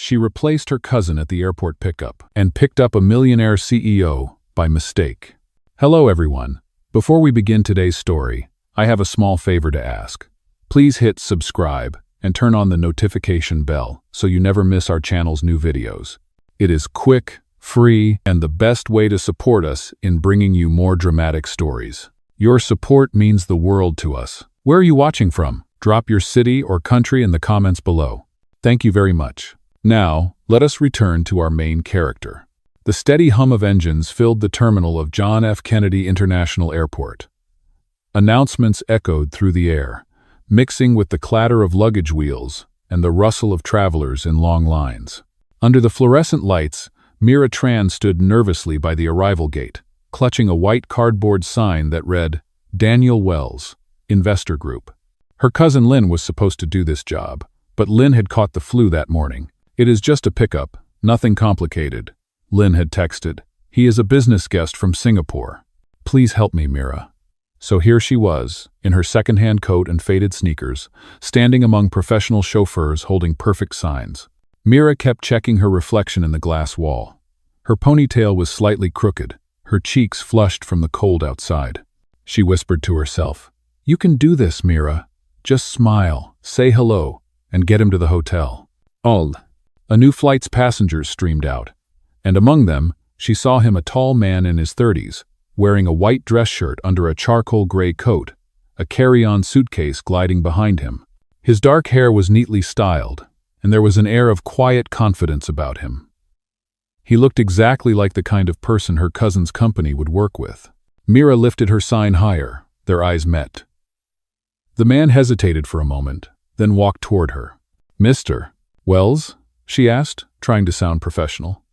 She replaced her cousin at the airport pickup and picked up a Millionaire CEO by mistake. Hello everyone. Before we begin today's story, I have a small favor to ask. Please hit subscribe and turn on the notification bell so you never miss our channel's new videos. It is quick, free, and the best way to support us in bringing you more dramatic stories. Your support means the world to us. Where are you watching from? Drop your city or country in the comments below. Thank you very much. Now, let us return to our main character. The steady hum of engines filled the terminal of John F. Kennedy International Airport. Announcements echoed through the air, mixing with the clatter of luggage wheels and the rustle of travelers in long lines. Under the fluorescent lights, Mira Tran stood nervously by the arrival gate, clutching a white cardboard sign that read, Daniel Wells, Investor Group. Her cousin Lynn was supposed to do this job, but Lynn had caught the flu that morning. It is just a pickup, nothing complicated, Lynn had texted. He is a business guest from Singapore. Please help me, Mira. So here she was, in her second-hand coat and faded sneakers, standing among professional chauffeurs holding perfect signs. Mira kept checking her reflection in the glass wall. Her ponytail was slightly crooked, her cheeks flushed from the cold outside. She whispered to herself, "You can do this, Mira. Just smile, say hello, and get him to the hotel." A new flight's passengers streamed out, and among them, she saw him a tall man in his 30s, wearing a white dress shirt under a charcoal gray coat, a carry-on suitcase gliding behind him. His dark hair was neatly styled, and there was an air of quiet confidence about him. He looked exactly like the kind of person her cousin's company would work with. Mira lifted her sign higher, their eyes met. The man hesitated for a moment, then walked toward her. "Mr. Wells?" she asked, trying to sound professional.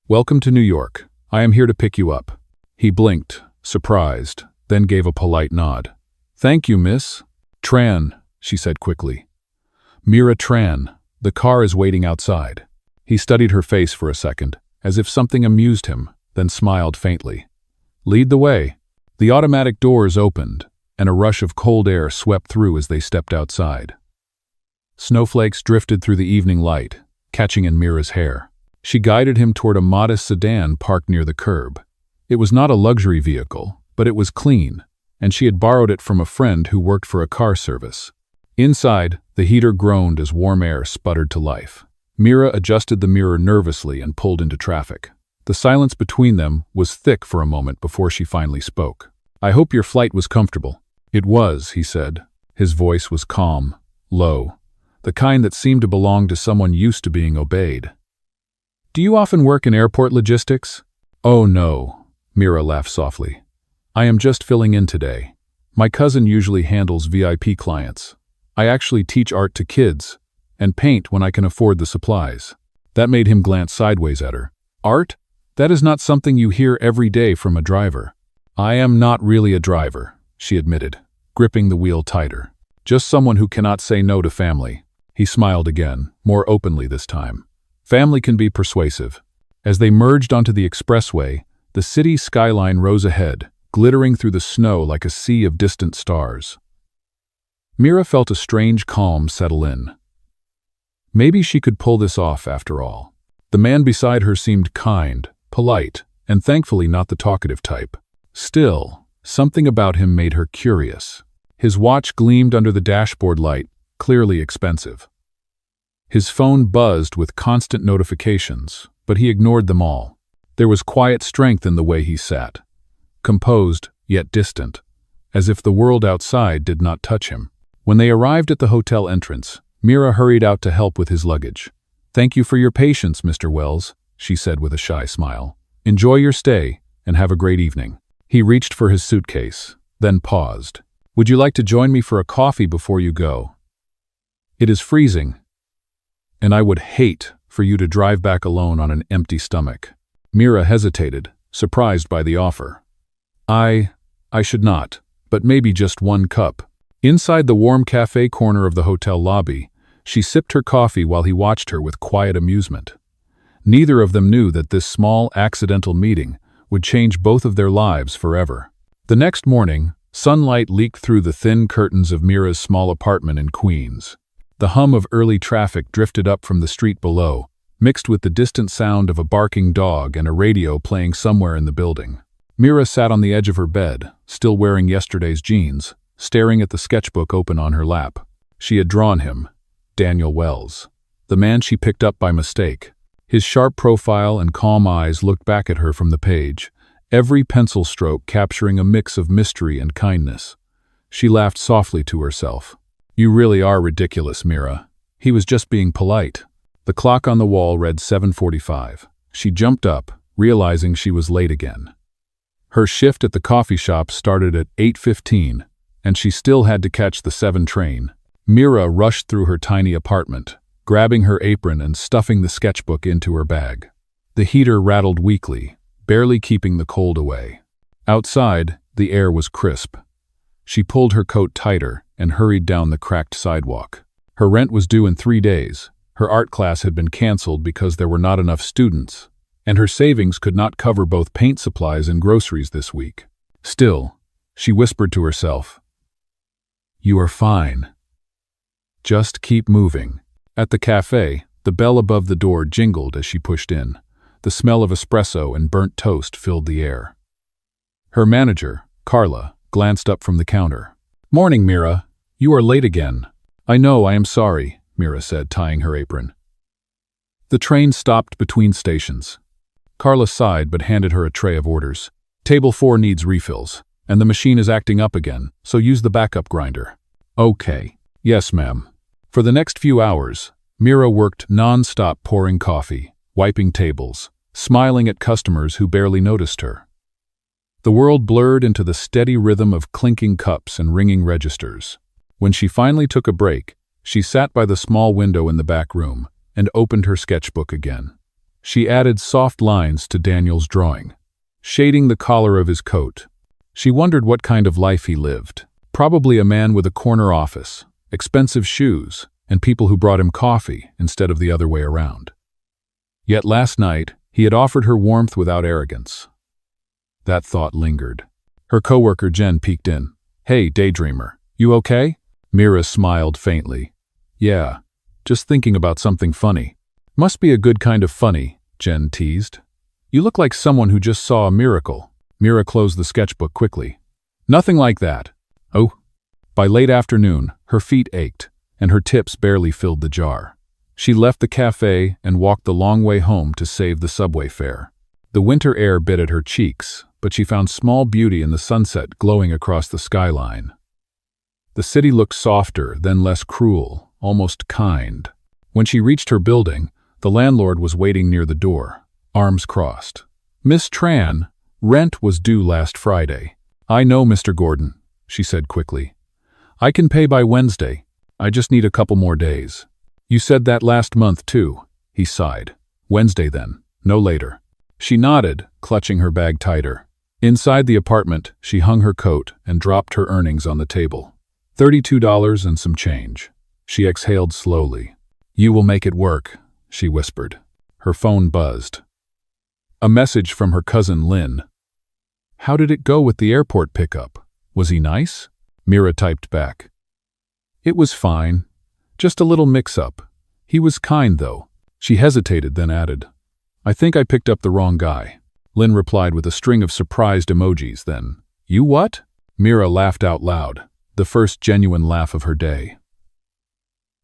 "Welcome to New York. I am here to pick you up." He blinked, surprised, then gave a polite nod. "Thank you, Miss Tran," she said quickly. "Mira Tran. The car is waiting outside." He studied her face for a second, as if something amused him, then smiled faintly. "Lead the way." The automatic doors opened, and a rush of cold air swept through as they stepped outside. Snowflakes drifted through the evening light, catching in Mira's hair. She guided him toward a modest sedan parked near the curb. It was not a luxury vehicle, but it was clean, and she had borrowed it from a friend who worked for a car service. Inside, the heater groaned as warm air sputtered to life. Mira adjusted the mirror nervously and pulled into traffic. The silence between them was thick for a moment before she finally spoke. "I hope your flight was comfortable." "It was," he said. His voice was calm, low, the kind that seemed to belong to someone used to being obeyed. "Do you often work in airport logistics?" "Oh no," Mira laughed softly. "I am just filling in today. My cousin usually handles VIP clients. I actually teach art to kids, and paint when I can afford the supplies." That made him glance sideways at her. "Art? That is not something you hear every day from a driver." "I am not really a driver," she admitted, gripping the wheel tighter. "Just someone who cannot say no to family." He smiled again, more openly this time. Family can be persuasive. As they merged onto the expressway, the city skyline rose ahead, glittering through the snow like a sea of distant stars. Mira felt a strange calm settle in. Maybe she could pull this off after all. The man beside her seemed kind, polite, and thankfully not the talkative type. Still, something about him made her curious. His watch gleamed under the dashboard light, clearly expensive. His phone buzzed with constant notifications, but he ignored them all. There was quiet strength in the way he sat, composed yet distant, as if the world outside did not touch him. When they arrived at the hotel entrance, Mira hurried out to help with his luggage. "Thank you for your patience, Mr. Wells," she said with a shy smile. "Enjoy your stay, and have a great evening." He reached for his suitcase, then paused. "Would you like to join me for a coffee before you go? It is freezing, and I would hate for you to drive back alone on an empty stomach." Mira hesitated, surprised by the offer. I should not, but maybe just one cup." Inside the warm cafe corner of the hotel lobby, she sipped her coffee while he watched her with quiet amusement. Neither of them knew that this small, accidental meeting would change both of their lives forever. The next morning, sunlight leaked through the thin curtains of Mira's small apartment in Queens. The hum of early traffic drifted up from the street below, mixed with the distant sound of a barking dog and a radio playing somewhere in the building. Mira sat on the edge of her bed, still wearing yesterday's jeans, staring at the sketchbook open on her lap. She had drawn him, Daniel Wells, the man she picked up by mistake. His sharp profile and calm eyes looked back at her from the page, every pencil stroke capturing a mix of mystery and kindness. She laughed softly to herself. "You really are ridiculous, Mira. He was just being polite." The clock on the wall read 7:45. She jumped up, realizing she was late again. Her shift at the coffee shop started at 8:15, and she still had to catch the 7 train. Mira rushed through her tiny apartment, grabbing her apron and stuffing the sketchbook into her bag. The heater rattled weakly, barely keeping the cold away. Outside, the air was crisp. She pulled her coat tighter and hurried down the cracked sidewalk. Her rent was due in 3 days, her art class had been canceled because there were not enough students, and her savings could not cover both paint supplies and groceries this week. Still, she whispered to herself, "You are fine. Just keep moving." At the cafe, the bell above the door jingled as she pushed in. The smell of espresso and burnt toast filled the air. Her manager, Carla, glanced up from the counter. "Morning, Mira. You are late again." "I know, I am sorry," Mira said, tying her apron. The train stopped between stations. Carla sighed but handed her a tray of orders. "Table 4 needs refills, and the machine is acting up again, so use the backup grinder." "Okay." "Yes, ma'am." For the next few hours, Mira worked non-stop pouring coffee, wiping tables, smiling at customers who barely noticed her. The world blurred into the steady rhythm of clinking cups and ringing registers. When she finally took a break, she sat by the small window in the back room and opened her sketchbook again. She added soft lines to Daniel's drawing, shading the collar of his coat. She wondered what kind of life he lived. Probably a man with a corner office, expensive shoes, and people who brought him coffee instead of the other way around. Yet last night, he had offered her warmth without arrogance. That thought lingered. Her coworker Jen peeked in. "Hey, daydreamer, you okay?" Mira smiled faintly. "Yeah, just thinking about something funny." "Must be a good kind of funny," Jen teased. "You look like someone who just saw a miracle." Mira closed the sketchbook quickly. "Nothing like that." "Oh." By late afternoon, her feet ached, and her tips barely filled the jar. She left the cafe and walked the long way home to save the subway fare. The winter air bit at her cheeks, but she found small beauty in the sunset glowing across the skyline. The city looked softer, then less cruel, almost kind. When she reached her building, the landlord was waiting near the door, arms crossed. "Miss Tran, rent was due last Friday." "I know, Mr. Gordon," she said quickly. "I can pay by Wednesday. I just need a couple more days." "You said that last month, too," he sighed. "Wednesday then, no later." She nodded, clutching her bag tighter. Inside the apartment, she hung her coat and dropped her earnings on the table. $32 and some change. She exhaled slowly. "You will make it work," she whispered. Her phone buzzed. A message from her cousin Lynn. "How did it go with the airport pickup? Was he nice?" Mira typed back. "It was fine. Just a little mix-up. He was kind, though." She hesitated, then added, "I think I picked up the wrong guy." Lynn replied with a string of surprised emojis, then, "You what?" Mira laughed out loud, the first genuine laugh of her day.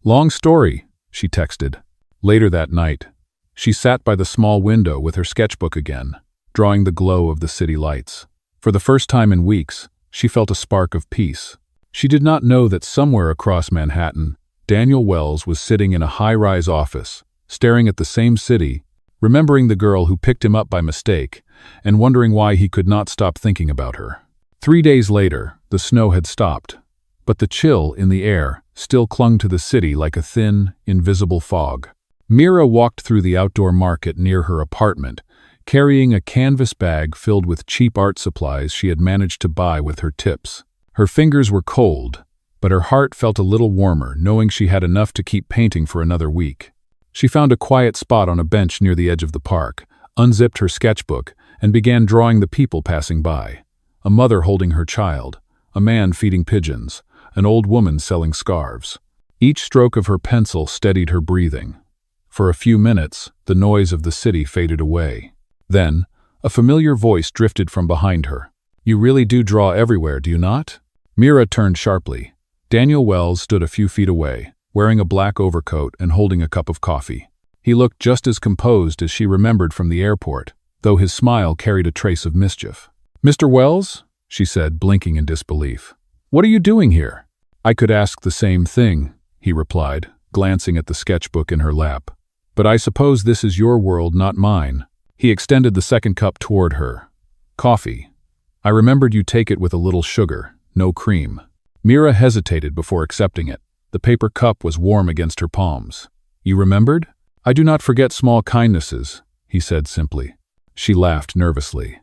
"Long story," she texted. Later that night, she sat by the small window with her sketchbook again, drawing the glow of the city lights. For the first time in weeks, she felt a spark of peace. She did not know that somewhere across Manhattan, Daniel Wells was sitting in a high-rise office, staring at the same city, remembering the girl who picked him up by mistake, and wondering why he could not stop thinking about her. 3 days later, the snow had stopped, but the chill in the air still clung to the city like a thin, invisible fog. Mira walked through the outdoor market near her apartment, carrying a canvas bag filled with cheap art supplies she had managed to buy with her tips. Her fingers were cold, but her heart felt a little warmer knowing she had enough to keep painting for another week. She found a quiet spot on a bench near the edge of the park, unzipped her sketchbook, and began drawing the people passing by. A mother holding her child, a man feeding pigeons, an old woman selling scarves. Each stroke of her pencil steadied her breathing. For a few minutes, the noise of the city faded away. Then, a familiar voice drifted from behind her. "You really do draw everywhere, do you not?" Mira turned sharply. Daniel Wells stood a few feet away, wearing a black overcoat and holding a cup of coffee. He looked just as composed as she remembered from the airport, though his smile carried a trace of mischief. "Mr. Wells?" she said, blinking in disbelief. "What are you doing here?" "I could ask the same thing," he replied, glancing at the sketchbook in her lap. "But I suppose this is your world, not mine." He extended the second cup toward her. "Coffee. I remembered you take it with a little sugar, no cream." Mira hesitated before accepting it. The paper cup was warm against her palms. "You remembered?" "I do not forget small kindnesses," he said simply. She laughed nervously.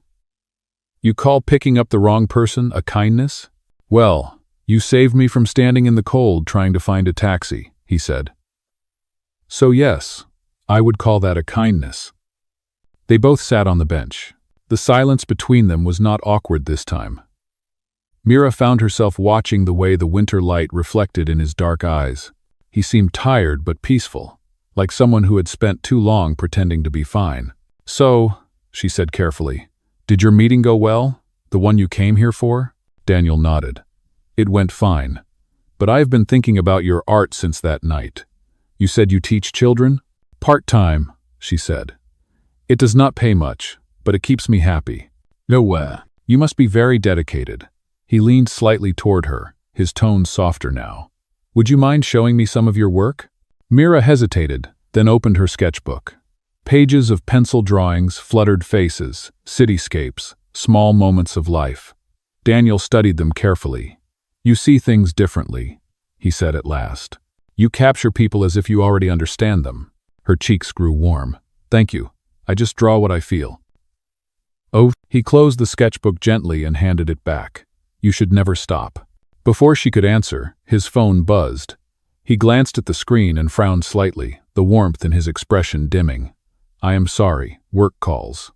"You call picking up the wrong person a kindness?" "Well, you saved me from standing in the cold trying to find a taxi," he said. "So yes, I would call that a kindness." They both sat on the bench. The silence between them was not awkward this time. Mira found herself watching the way the winter light reflected in his dark eyes. He seemed tired but peaceful, like someone who had spent too long pretending to be fine. "So," she said carefully, "did your meeting go well? The one you came here for?" Daniel nodded. "It went fine. But I've been thinking about your art since that night. You said you teach children?" "Part-time," she said. "It does not pay much, but it keeps me happy." "No, you must be very dedicated." He leaned slightly toward her, his tone softer now. "Would you mind showing me some of your work?" Mira hesitated, then opened her sketchbook. Pages of pencil drawings, fluttered faces, cityscapes, small moments of life. Daniel studied them carefully. "You see things differently," he said at last. "You capture people as if you already understand them." Her cheeks grew warm. "Thank you. I just draw what I feel." "Oh," he closed the sketchbook gently and handed it back. "You should never stop." Before she could answer, his phone buzzed. He glanced at the screen and frowned slightly, the warmth in his expression dimming. "I am sorry, work calls."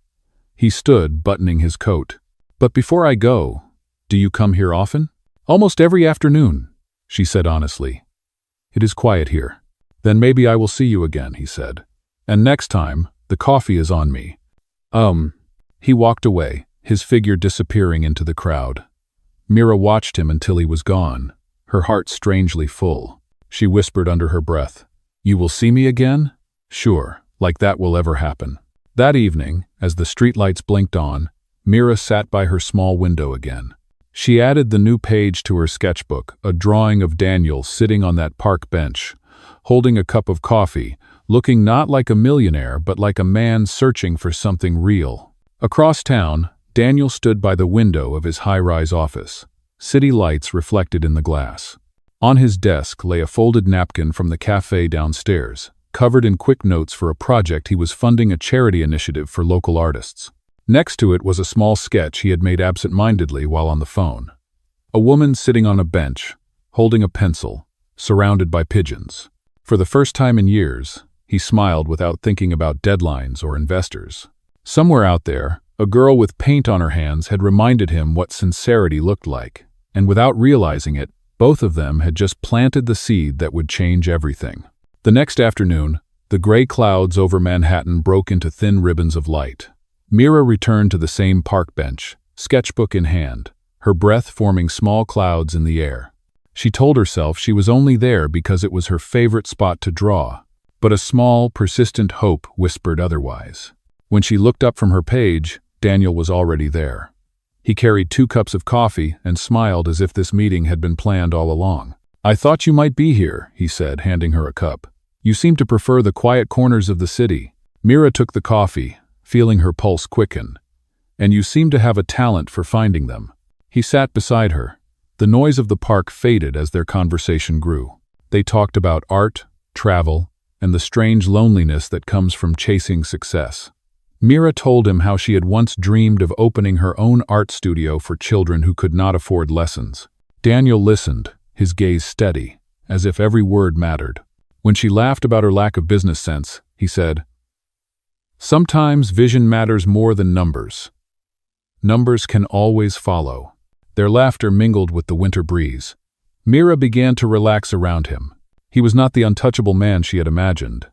He stood, buttoning his coat. "But before I go, do you come here often?" "Almost every afternoon," she said honestly. "It is quiet here." "Then maybe I will see you again," he said. "And next time, the coffee is on me." He walked away, his figure disappearing into the crowd. Mira watched him until he was gone, her heart strangely full. She whispered under her breath, "You will see me again?" "Sure, like that will ever happen." That evening, as the streetlights blinked on, Mira sat by her small window again. She added the new page to her sketchbook, a drawing of Daniel sitting on that park bench, holding a cup of coffee, looking not like a millionaire but like a man searching for something real. Across town, Daniel stood by the window of his high-rise office, city lights reflected in the glass. On his desk lay a folded napkin from the cafe downstairs, covered in quick notes for a project he was funding, a charity initiative for local artists. Next to it was a small sketch he had made absent-mindedly while on the phone. A woman sitting on a bench, holding a pencil, surrounded by pigeons. For the first time in years, he smiled without thinking about deadlines or investors. Somewhere out there, a girl with paint on her hands had reminded him what sincerity looked like, and without realizing it, both of them had just planted the seed that would change everything. The next afternoon, the gray clouds over Manhattan broke into thin ribbons of light. Mira returned to the same park bench, sketchbook in hand, her breath forming small clouds in the air. She told herself she was only there because it was her favorite spot to draw, but a small, persistent hope whispered otherwise. When she looked up from her page, Daniel was already there. He carried 2 cups of coffee and smiled as if this meeting had been planned all along. "I thought you might be here," he said, handing her a cup. "You seem to prefer the quiet corners of the city." Mira took the coffee, feeling her pulse quicken. "And you seem to have a talent for finding them." He sat beside her. The noise of the park faded as their conversation grew. They talked about art, travel, and the strange loneliness that comes from chasing success. Mira told him how she had once dreamed of opening her own art studio for children who could not afford lessons. Daniel listened, his gaze steady, as if every word mattered. When she laughed about her lack of business sense, he said, "Sometimes vision matters more than numbers. Numbers can always follow." Their laughter mingled with the winter breeze. Mira began to relax around him. He was not the untouchable man she had imagined.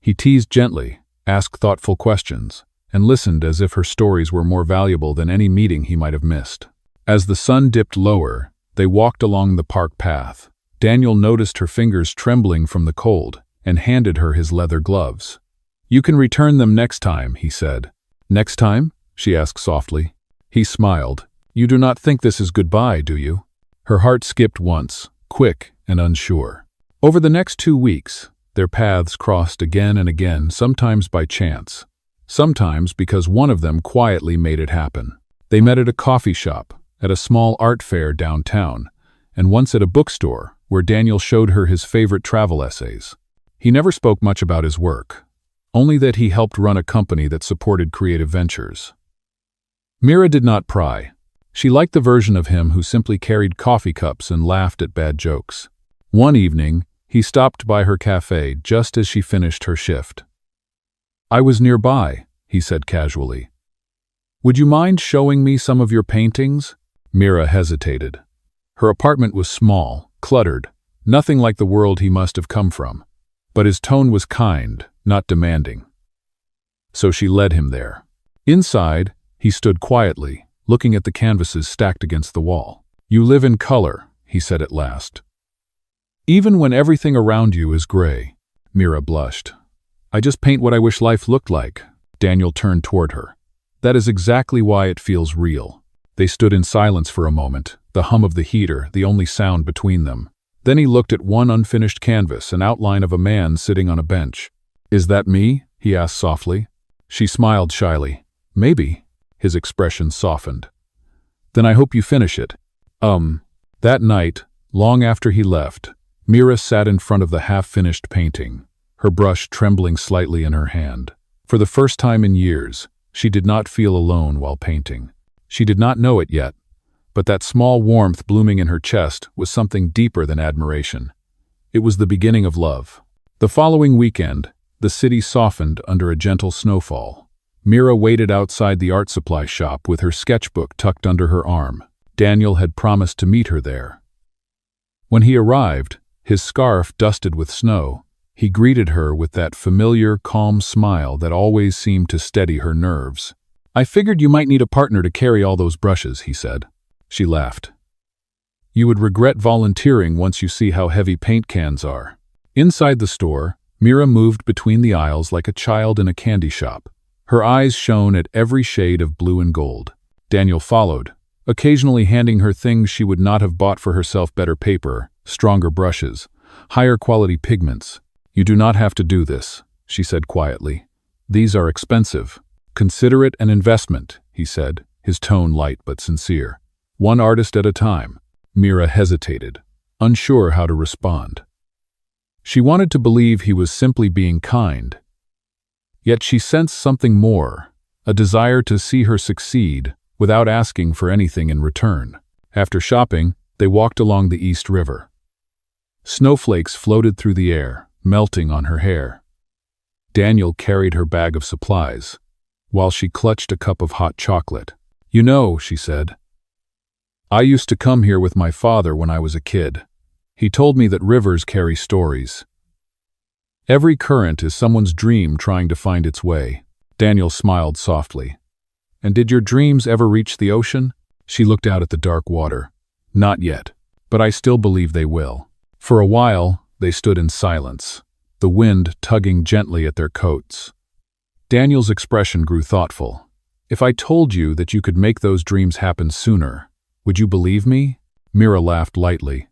He teased gently, asked thoughtful questions, and listened as if her stories were more valuable than any meeting he might have missed. As the sun dipped lower, they walked along the park path. Daniel noticed her fingers trembling from the cold and handed her his leather gloves. "You can return them next time," he said. "Next time?" she asked softly. He smiled. "You do not think this is goodbye, do you?" Her heart skipped once, quick and unsure. Over the next 2 weeks, their paths crossed again and again, sometimes by chance, sometimes because one of them quietly made it happen. They met at a coffee shop, at a small art fair downtown, and once at a bookstore where Daniel showed her his favorite travel essays. He never spoke much about his work, only that he helped run a company that supported creative ventures. Mira did not pry. She liked the version of him who simply carried coffee cups and laughed at bad jokes. One evening, he stopped by her cafe just as she finished her shift. "I was nearby," he said casually. "Would you mind showing me some of your paintings?" Mira hesitated. Her apartment was small, cluttered, nothing like the world he must have come from. But his tone was kind, not demanding. So she led him there. Inside, he stood quietly, looking at the canvases stacked against the wall. "You live in color," he said at last. "Even when everything around you is gray." Mira blushed. "I just paint what I wish life looked like." Daniel turned toward her. "That is exactly why it feels real." They stood in silence for a moment, the hum of the heater the only sound between them. Then he looked at one unfinished canvas, an outline of a man sitting on a bench. "Is that me?" he asked softly. She smiled shyly. "Maybe." His expression softened. "Then I hope you finish it." That night, long after he left, Mira sat in front of the half-finished painting, her brush trembling slightly in her hand. For the first time in years, she did not feel alone while painting. She did not know it yet, but that small warmth blooming in her chest was something deeper than admiration. It was the beginning of love. The following weekend, the city softened under a gentle snowfall. Mira waited outside the art supply shop with her sketchbook tucked under her arm. Daniel had promised to meet her there. When he arrived, his scarf dusted with snow, he greeted her with that familiar, calm smile that always seemed to steady her nerves. "I figured you might need a partner to carry all those brushes," he said. She laughed. "You would regret volunteering once you see how heavy paint cans are." Inside the store, Mira moved between the aisles like a child in a candy shop. Her eyes shone at every shade of blue and gold. Daniel followed, occasionally handing her things she would not have bought for herself: better paper, stronger brushes, higher quality pigments. "You do not have to do this," she said quietly. "These are expensive. Consider it an investment," he said, his tone light but sincere. "One artist at a time." Mira hesitated, unsure how to respond. She wanted to believe he was simply being kind. Yet she sensed something more, a desire to see her succeed without asking for anything in return. After shopping, they walked along the East River. Snowflakes floated through the air, melting on her hair. Daniel carried her bag of supplies, while she clutched a cup of hot chocolate. "You know," she said, "I used to come here with my father when I was a kid. He told me that rivers carry stories. Every current is someone's dream trying to find its way." Daniel smiled softly. "And did your dreams ever reach the ocean?" She looked out at the dark water. "Not yet, but I still believe they will." For a while, they stood in silence, the wind tugging gently at their coats. Daniel's expression grew thoughtful. "If I told you that you could make those dreams happen sooner, would you believe me?" Mira laughed lightly.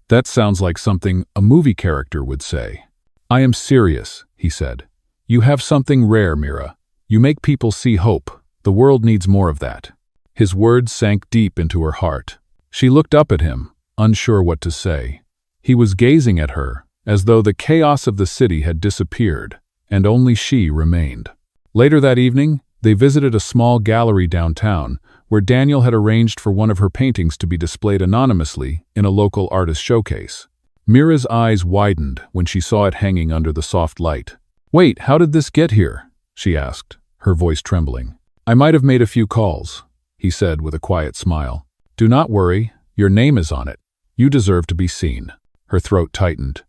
"That sounds like something a movie character would say." "I am serious," he said. "You have something rare, Mira. You make people see hope. The world needs more of that." His words sank deep into her heart. She looked up at him, unsure what to say. He was gazing at her, as though the chaos of the city had disappeared, and only she remained. Later that evening, they visited a small gallery downtown, where Daniel had arranged for one of her paintings to be displayed anonymously in a local artist showcase. Mira's eyes widened when she saw it hanging under the soft light. "Wait, how did this get here?" she asked, her voice trembling. "I might have made a few calls," he said with a quiet smile. "Do not worry, your name is on it. You deserve to be seen." Her throat tightened.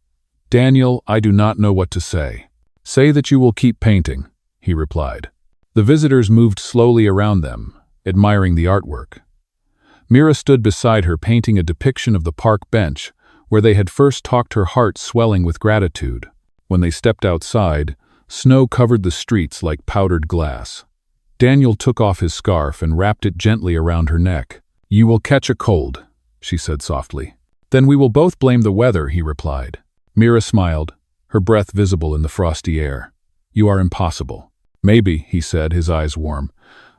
"Daniel, I do not know what to say." "Say that you will keep painting," he replied. The visitors moved slowly around them, admiring the artwork. Mira stood beside her painting a depiction of the park bench where they had first talked, her heart swelling with gratitude. When they stepped outside, snow covered the streets like powdered glass. Daniel took off his scarf and wrapped it gently around her neck. "You will catch a cold," she said softly. "Then we will both blame the weather," he replied. Mira smiled, her breath visible in the frosty air. "You are impossible." "Maybe," he said, his eyes warm,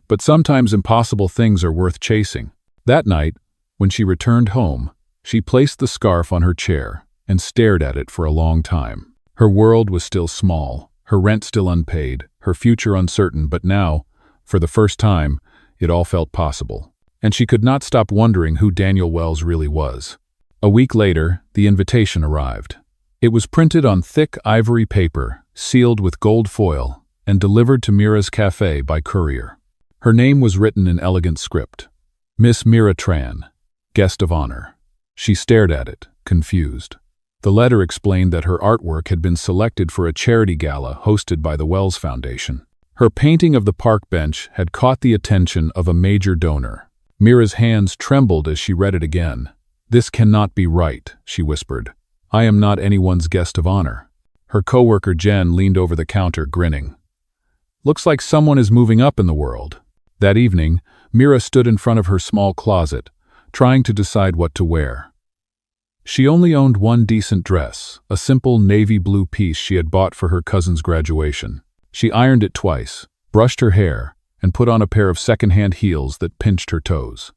"but sometimes impossible things are worth chasing." That night, when she returned home, she placed the scarf on her chair and stared at it for a long time. Her world was still small, her rent still unpaid, her future uncertain, but now, for the first time, it all felt possible. And she could not stop wondering who Daniel Wells really was. A week later, the invitation arrived. It was printed on thick ivory paper, sealed with gold foil, and delivered to Mira's cafe by courier. Her name was written in elegant script. Miss Mira Tran, guest of honor. She stared at it, confused. The letter explained that her artwork had been selected for a charity gala hosted by the Wells Foundation. Her painting of the park bench had caught the attention of a major donor. Mira's hands trembled as she read it again. "This cannot be right," she whispered. "I am not anyone's guest of honor." Her coworker Jen leaned over the counter, grinning. "Looks like someone is moving up in the world." That evening, Mira stood in front of her small closet, trying to decide what to wear. She only owned one decent dress, a simple navy blue piece she had bought for her cousin's graduation. She ironed it twice, brushed her hair, and put on a pair of second-hand heels that pinched her toes.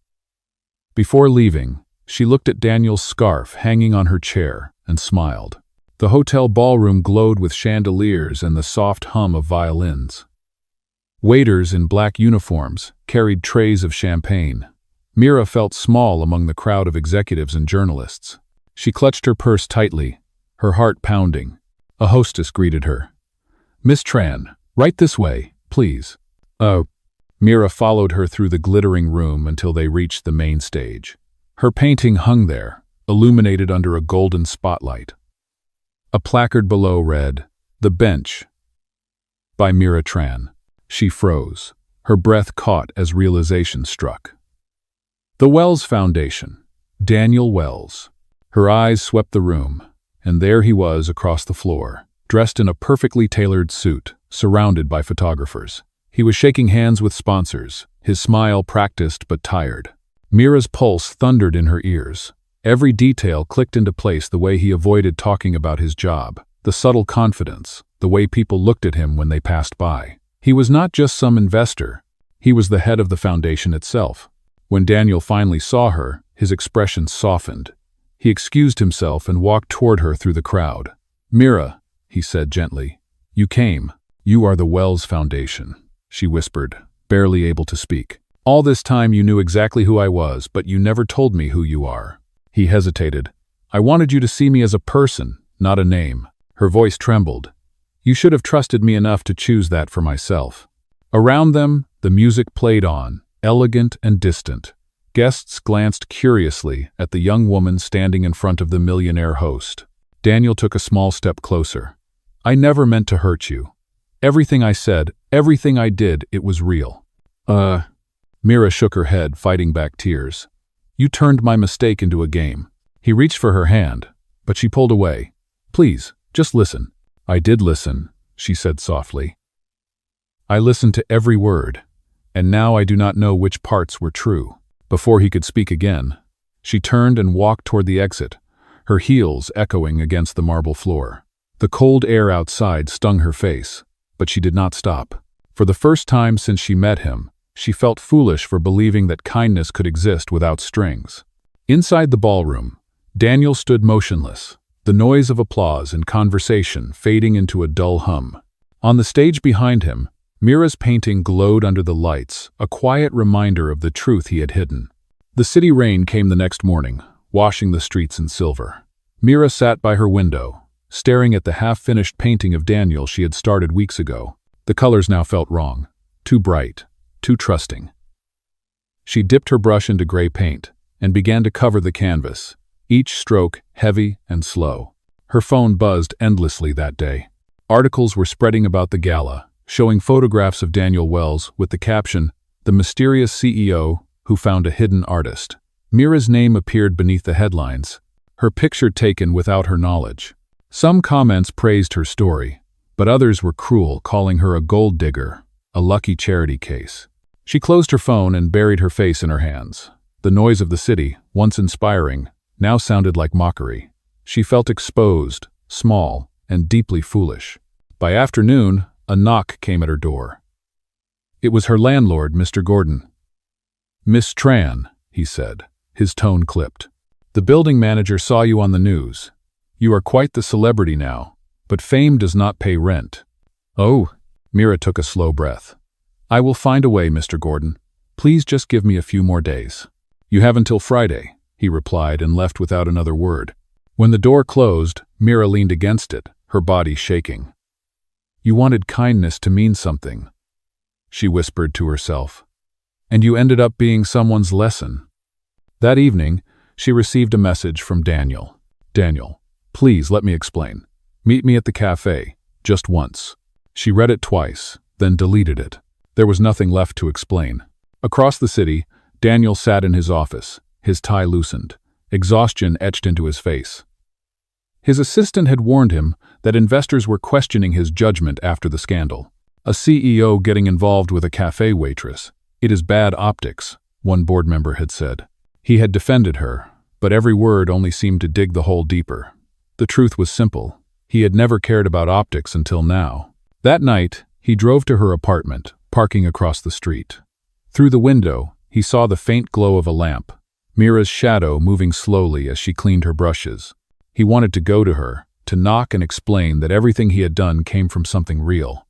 Before leaving, she looked at Daniel's scarf hanging on her chair and smiled. The hotel ballroom glowed with chandeliers and the soft hum of violins. Waiters in black uniforms carried trays of champagne. Mira felt small among the crowd of executives and journalists. She clutched her purse tightly, her heart pounding. A hostess greeted her. "Miss Tran, right this way, please." Mira followed her through the glittering room until they reached the main stage. Her painting hung there, illuminated under a golden spotlight. A placard below read, "The Bench," by Mira Tran. She froze, her breath caught as realization struck. The Wells Foundation, Daniel Wells. Her eyes swept the room, and there he was across the floor, dressed in a perfectly tailored suit, surrounded by photographers. He was shaking hands with sponsors, his smile practiced but tired. Mira's pulse thundered in her ears. Every detail clicked into place, the way he avoided talking about his job, the subtle confidence, the way people looked at him when they passed by. He was not just some investor, he was the head of the foundation itself. When Daniel finally saw her, his expression softened. He excused himself and walked toward her through the crowd. "Mira," he said gently, "you came. You are the Wells Foundation," she whispered, barely able to speak. "All this time you knew exactly who I was, but you never told me who you are." He hesitated. "I wanted you to see me as a person, not a name." Her voice trembled. "You should have trusted me enough to choose that for myself." Around them, the music played on, elegant and distant. Guests glanced curiously at the young woman standing in front of the Millionaire host. Daniel took a small step closer. "I never meant to hurt you. Everything I said, everything I did, it was real." Mira shook her head, fighting back tears. "You turned my mistake into a game." He reached for her hand, but she pulled away. "Please, just listen." "I did listen," she said softly. "I listened to every word, and now I do not know which parts were true." Before he could speak again, she turned and walked toward the exit, her heels echoing against the marble floor. The cold air outside stung her face, but she did not stop. For the first time since she met him, she felt foolish for believing that kindness could exist without strings. Inside the ballroom, Daniel stood motionless, the noise of applause and conversation fading into a dull hum. On the stage behind him, Mira's painting glowed under the lights, a quiet reminder of the truth he had hidden. The city rain came the next morning, washing the streets in silver. Mira sat by her window, staring at the half-finished painting of Daniel she had started weeks ago. The colors now felt wrong, too bright, too trusting. She dipped her brush into gray paint and began to cover the canvas, each stroke heavy and slow. Her phone buzzed endlessly that day. Articles were spreading about the gala, showing photographs of Daniel Wells with the caption, "The mysterious CEO who found a hidden artist." Mira's name appeared beneath the headlines, her picture taken without her knowledge. Some comments praised her story, but others were cruel, calling her a gold digger, a lucky charity case. She closed her phone and buried her face in her hands. The noise of the city, once inspiring, now sounded like mockery. She felt exposed, small, and deeply foolish. By afternoon, a knock came at her door. It was her landlord, Mr. Gordon. "Miss Tran," he said, his tone clipped. "The building manager saw you on the news. You are quite the celebrity now, but fame does not pay rent." "Oh," Mira took a slow breath. "I will find a way, Mr. Gordon. Please just give me a few more days." "You have until Friday," he replied and left without another word. When the door closed, Mira leaned against it, her body shaking. "You wanted kindness to mean something," she whispered to herself. "And you ended up being someone's lesson." That evening, she received a message from Daniel. "Daniel, please let me explain. Meet me at the cafe, just once." She read it twice, then deleted it. There was nothing left to explain. Across the city, Daniel sat in his office, his tie loosened, exhaustion etched into his face. His assistant had warned him that investors were questioning his judgment after the scandal. A CEO getting involved with a cafe waitress. "It is bad optics," one board member had said. He had defended her, but every word only seemed to dig the hole deeper. The truth was simple. He had never cared about optics until now. That night, he drove to her apartment, parking across the street. Through the window, he saw the faint glow of a lamp, Mira's shadow moving slowly as she cleaned her brushes. He wanted to go to her, to knock and explain that everything he had done came from something real.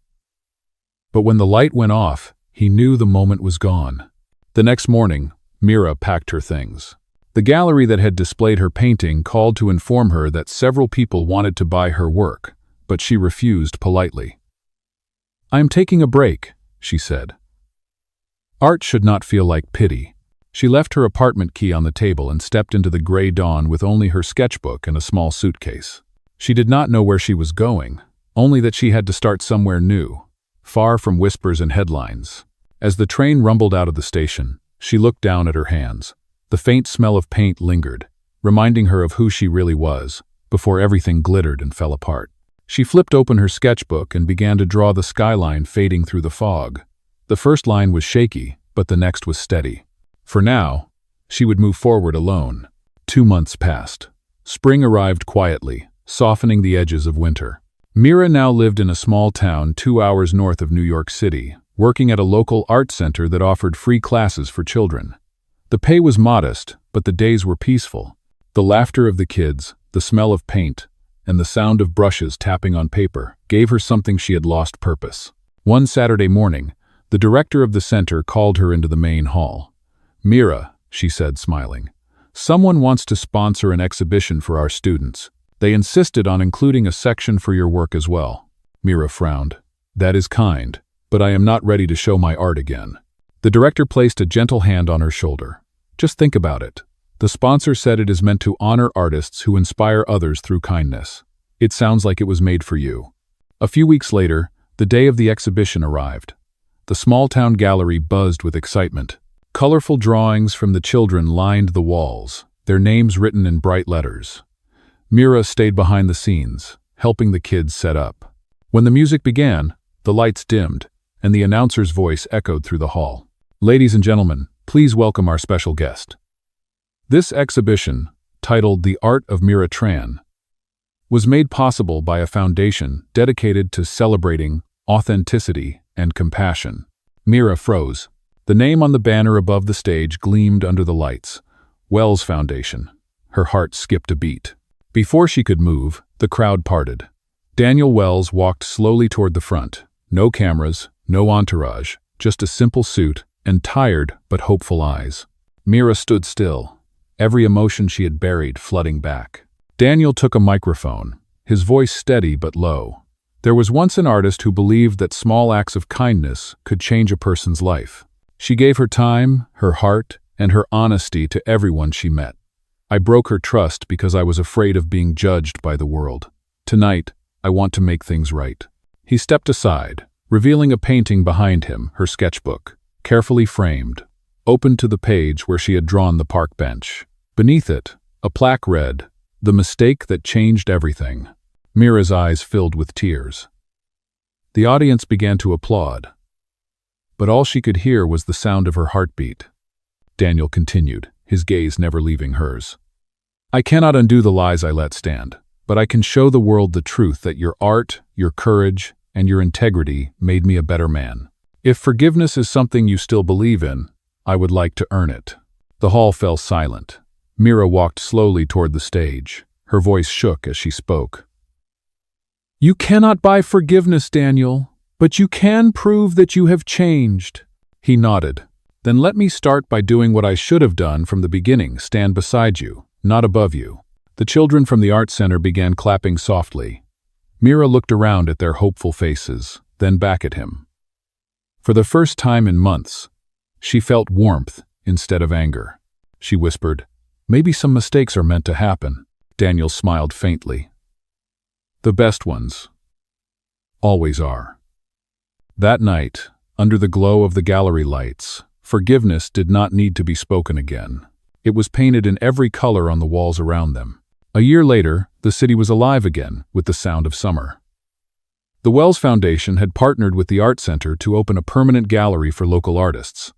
But when the light went off, he knew the moment was gone. The next morning, Mira packed her things. The gallery that had displayed her painting called to inform her that several people wanted to buy her work, but she refused politely. "I am taking a break," she said. Art should not feel like pity. She left her apartment key on the table and stepped into the gray dawn with only her sketchbook and a small suitcase. She did not know where she was going, only that she had to start somewhere new, far from whispers and headlines. As the train rumbled out of the station, she looked down at her hands. The faint smell of paint lingered, reminding her of who she really was, before everything glittered and fell apart. She flipped open her sketchbook and began to draw the skyline fading through the fog. The first line was shaky, but the next was steady. For now, she would move forward alone. 2 months passed. Spring arrived quietly, softening the edges of winter. Mira now lived in a small town 2 hours north of New York City, working at a local art center that offered free classes for children. The pay was modest, but the days were peaceful. The laughter of the kids, the smell of paint, and the sound of brushes tapping on paper gave her something she had lost: purpose. One Saturday morning, the director of the center called her into the main hall. "Mira," she said, smiling, "someone wants to sponsor an exhibition for our students. They insisted on including a section for your work as well." Mira frowned. "That is kind, but I am not ready to show my art again." The director placed a gentle hand on her shoulder. "Just think about it. The sponsor said it is meant to honor artists who inspire others through kindness. It sounds like it was made for you." A few weeks later, the day of the exhibition arrived. The small-town gallery buzzed with excitement. Colorful drawings from the children lined the walls, their names written in bright letters. Mira stayed behind the scenes, helping the kids set up. When the music began, the lights dimmed, and the announcer's voice echoed through the hall. "Ladies and gentlemen, please welcome our special guest." This exhibition, titled The Art of Mira Tran, was made possible by a foundation dedicated to celebrating authenticity and compassion. Mira froze. The name on the banner above the stage gleamed under the lights. Wells Foundation. Her heart skipped a beat. Before she could move, the crowd parted. Daniel Wells walked slowly toward the front. No cameras, no entourage, just a simple suit and tired but hopeful eyes. Mira stood still, every emotion she had buried flooding back. Daniel took a microphone, his voice steady but low. There was once an artist who believed that small acts of kindness could change a person's life. She gave her time, her heart, and her honesty to everyone she met. I broke her trust because I was afraid of being judged by the world. Tonight, I want to make things right." He stepped aside, revealing a painting behind him, her sketchbook, carefully framed, open to the page where she had drawn the park bench. Beneath it, a plaque read, "The mistake that changed everything." Mira's eyes filled with tears. The audience began to applaud, but all she could hear was the sound of her heartbeat. Daniel continued, his gaze never leaving hers. "I cannot undo the lies I let stand, but I can show the world the truth that your art, your courage, and your integrity made me a better man. If forgiveness is something you still believe in, I would like to earn it." The hall fell silent. Mira walked slowly toward the stage. Her voice shook as she spoke. "You cannot buy forgiveness, Daniel, but you can prove that you have changed." He nodded. "Then let me start by doing what I should have done from the beginning, stand beside you, not above you." The children from the art center began clapping softly. Mira looked around at their hopeful faces, then back at him. For the first time in months, she felt warmth instead of anger. She whispered, "Maybe some mistakes are meant to happen." Daniel smiled faintly. "The best ones always are." That night, under the glow of the gallery lights, forgiveness did not need to be spoken again. It was painted in every color on the walls around them. A year later, the city was alive again with the sound of summer. The Wells Foundation had partnered with the Art Center to open a permanent gallery for local artists,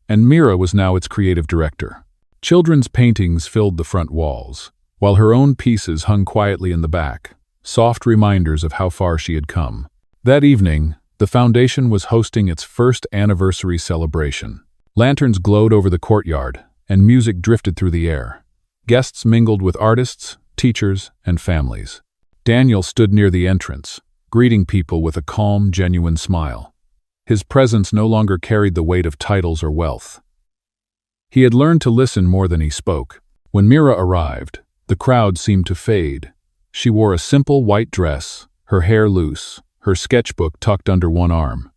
and Mira was now its creative director. Children's paintings filled the front walls, while her own pieces hung quietly in the back, soft reminders of how far she had come. That evening, the foundation was hosting its first anniversary celebration. Lanterns glowed over the courtyard, and music drifted through the air. Guests mingled with artists, teachers, and families. Daniel stood near the entrance, greeting people with a calm, genuine smile. His presence no longer carried the weight of titles or wealth. He had learned to listen more than he spoke. When Mira arrived, the crowd seemed to fade. She wore a simple white dress, her hair loose, her sketchbook tucked under one arm.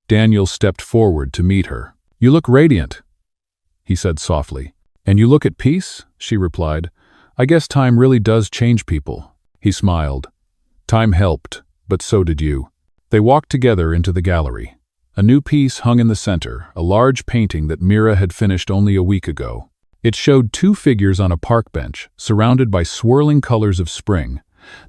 Daniel stepped forward to meet her. "You look radiant," he said softly. "And you look at peace?" she replied. "I guess time really does change people." He smiled. "Time helped, but so did you." They walked together into the gallery. A new piece hung in the center, a large painting that Mira had finished only a week ago. It showed two figures on a park bench, surrounded by swirling colors of spring,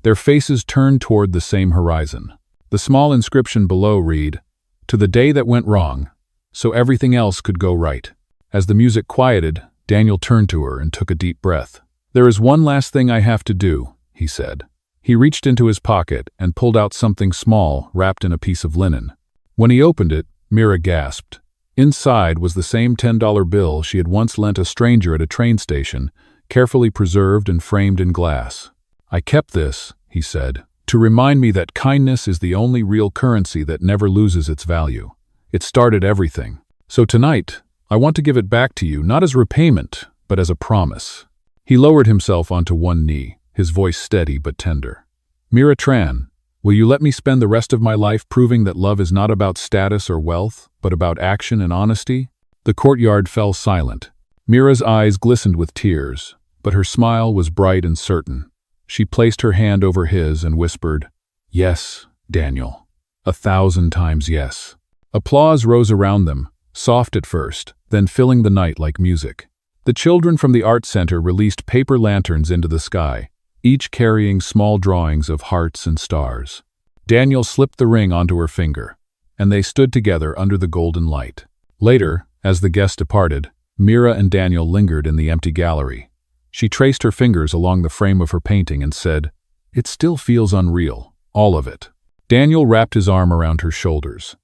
their faces turned toward the same horizon. The small inscription below read, "To the day that went wrong, so everything else could go right." As the music quieted, Daniel turned to her and took a deep breath. "There is one last thing I have to do," he said. He reached into his pocket and pulled out something small wrapped in a piece of linen. When he opened it, Mira gasped. Inside was the same $10 bill she had once lent a stranger at a train station, carefully preserved and framed in glass. "I kept this," he said, "to remind me that kindness is the only real currency that never loses its value. It started everything. So tonight, I want to give it back to you, not as repayment, but as a promise." He lowered himself onto one knee, his voice steady but tender. "Mira Tran, will you let me spend the rest of my life proving that love is not about status or wealth, but about action and honesty?" The courtyard fell silent. Mira's eyes glistened with tears, but her smile was bright and certain. She placed her hand over his and whispered, "Yes, Daniel. 1,000 times yes." Applause rose around them, soft at first, then filling the night like music. The children from the art center released paper lanterns into the sky, each carrying small drawings of hearts and stars. Daniel slipped the ring onto her finger, and they stood together under the golden light. Later, as the guests departed, Mira and Daniel lingered in the empty gallery. She traced her fingers along the frame of her painting and said, "It still feels unreal, all of it." Daniel wrapped his arm around her shoulders.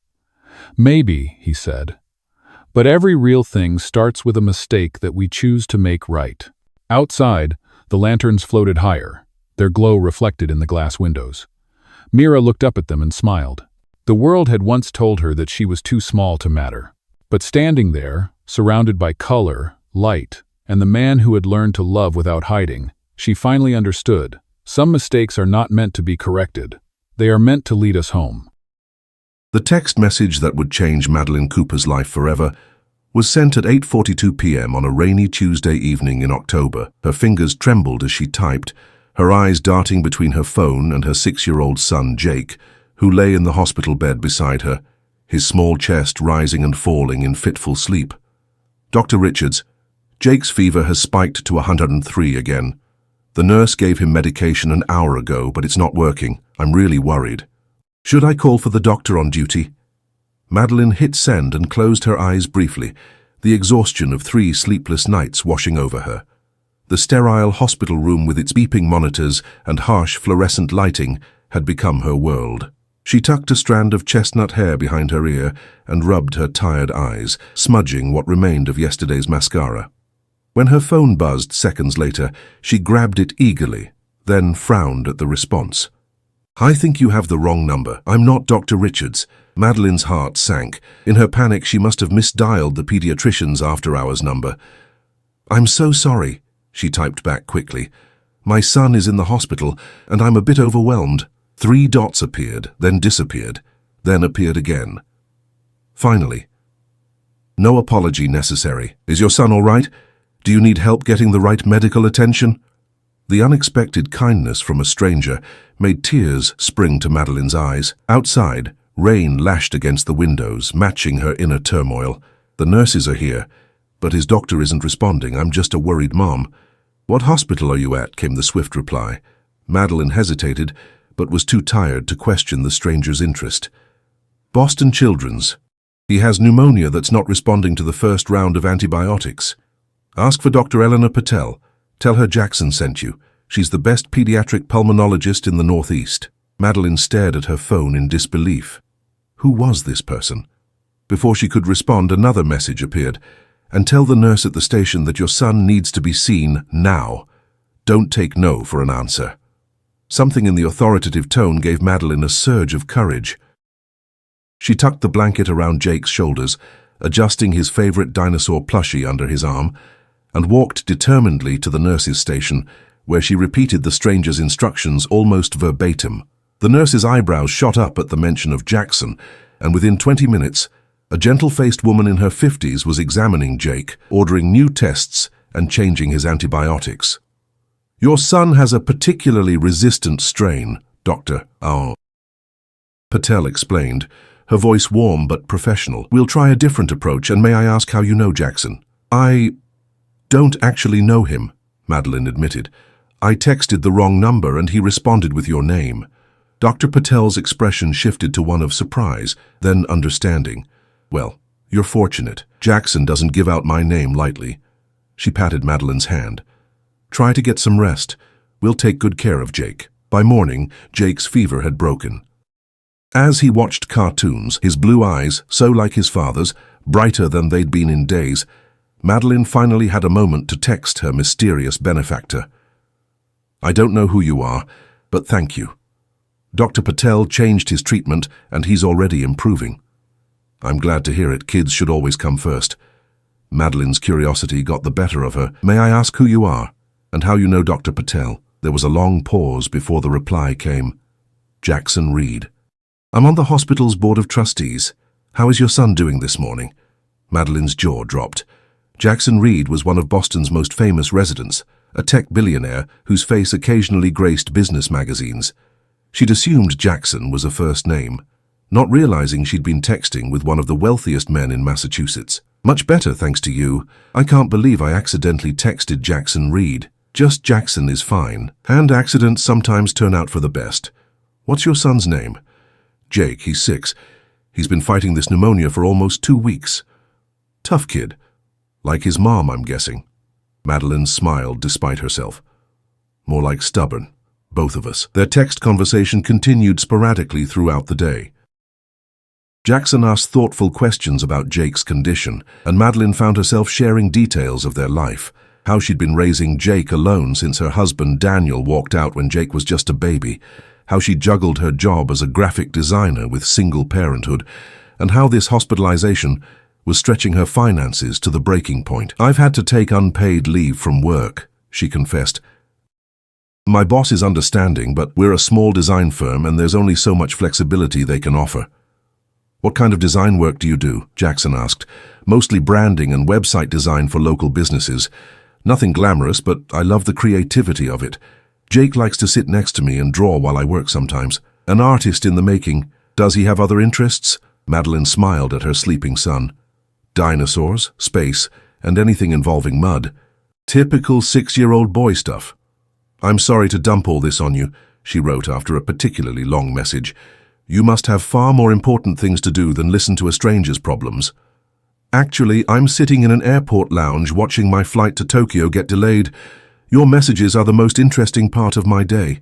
"Maybe," he said, "but every real thing starts with a mistake that we choose to make right." Outside, the lanterns floated higher, their glow reflected in the glass windows. Mira looked up at them and smiled. The world had once told her that she was too small to matter. But standing there, surrounded by color, light, and the man who had learned to love without hiding, she finally understood. Some mistakes are not meant to be corrected. They are meant to lead us home. The text message that would change Madeline Cooper's life forever was sent at 8:42 p.m. on a rainy Tuesday evening in October. Her fingers trembled as she typed, her eyes darting between her phone and her 6-year-old son, Jake, who lay in the hospital bed beside her, his small chest rising and falling in fitful sleep. "Dr. Richards, Jake's fever has spiked to 103 again. The nurse gave him medication an hour ago, but it's not working. I'm really worried. Should I call for the doctor on duty?" Madeline hit send and closed her eyes briefly, the exhaustion of 3 sleepless nights washing over her. The sterile hospital room with its beeping monitors and harsh fluorescent lighting had become her world. She tucked a strand of chestnut hair behind her ear and rubbed her tired eyes, smudging what remained of yesterday's mascara. When her phone buzzed seconds later, she grabbed it eagerly, then frowned at the response. "I think you have the wrong number. I'm not Dr. Richards." Madeline's heart sank. In her panic, she must have misdialed the pediatrician's after-hours number. "I'm so sorry," she typed back quickly. "My son is in the hospital, and I'm a bit overwhelmed." 3 dots appeared, then disappeared, then appeared again. Finally, "No apology necessary. Is your son all right? Do you need help getting the right medical attention?" The unexpected kindness from a stranger made tears spring to Madeline's eyes. Outside, rain lashed against the windows, matching her inner turmoil. "The nurses are here, but his doctor isn't responding. I'm just a worried mom." "What hospital are you at?" came the swift reply. Madeline hesitated, but was too tired to question the stranger's interest. "Boston Children's. He has pneumonia that's not responding to the first round of antibiotics. Ask for Dr. Eleanor Patel. Tell her Jackson sent you. She's the best pediatric pulmonologist in the Northeast." Madeline stared at her phone in disbelief. Who was this person? Before she could respond, another message appeared. "And tell the nurse at the station that your son needs to be seen now. Don't take no for an answer." Something in the authoritative tone gave Madeline a surge of courage. She tucked the blanket around Jake's shoulders, adjusting his favorite dinosaur plushie under his arm, and walked determinedly to the nurse's station, where she repeated the stranger's instructions almost verbatim. The nurse's eyebrows shot up at the mention of Jackson, and within 20 minutes, a gentle-faced woman in her 50s was examining Jake, ordering new tests and changing his antibiotics. "Your son has a particularly resistant strain, Doctor." Patel explained, her voice warm but professional. "We'll try a different approach, and may I ask how you know Jackson?" "I don't actually know him," Madeline admitted. "I texted the wrong number and he responded with your name." Dr. Patel's expression shifted to one of surprise, then understanding. "Well, you're fortunate. Jackson doesn't give out my name lightly." She patted Madeline's hand. "Try to get some rest. We'll take good care of Jake." By morning, Jake's fever had broken. As he watched cartoons, his blue eyes, so like his father's, brighter than they'd been in days, Madeline finally had a moment to text her mysterious benefactor. "I don't know who you are, but thank you. Dr. Patel changed his treatment and he's already improving." "I'm glad to hear it. Kids should always come first." Madeline's curiosity got the better of her. "May I ask who you are? And how you know Dr. Patel?" There was a long pause before the reply came. "Jackson Reed. I'm on the hospital's board of trustees. How is your son doing this morning?" Madeline's jaw dropped. Jackson Reed was one of Boston's most famous residents, a tech billionaire whose face occasionally graced business magazines. She'd assumed Jackson was a first name, not realizing she'd been texting with one of the wealthiest men in Massachusetts. "Much better, thanks to you. I can't believe I accidentally texted Jackson Reed." "Just Jackson is fine, and accidents sometimes turn out for the best." "What's your son's name?" "Jake. He's 6. He's been fighting this pneumonia for almost 2 weeks. Tough kid. Like his mom, I'm guessing." Madeline smiled despite herself. "More like stubborn. Both of us." Their text conversation continued sporadically throughout the day. Jackson asked thoughtful questions about Jake's condition, and Madeline found herself sharing details of their life. How she'd been raising Jake alone since her husband Daniel walked out when Jake was just a baby. How she juggled her job as a graphic designer with single parenthood, and how this hospitalization was stretching her finances to the breaking point. "I've had to take unpaid leave from work," she confessed. "My boss is understanding, but we're a small design firm and there's only so much flexibility they can offer." "What kind of design work do you do?" Jackson asked. "Mostly branding and website design for local businesses. Nothing glamorous, but I love the creativity of it. Jake likes to sit next to me and draw while I work sometimes. An artist in the making. Does he have other interests? Madeline smiled at her sleeping son. Dinosaurs, space, and anything involving mud. Typical 6-year-old boy stuff. I'm sorry to dump all this on you, she wrote after a particularly long message. You must have far more important things to do than listen to a stranger's problems. Actually, I'm sitting in an airport lounge watching my flight to Tokyo get delayed. Your messages are the most interesting part of my day.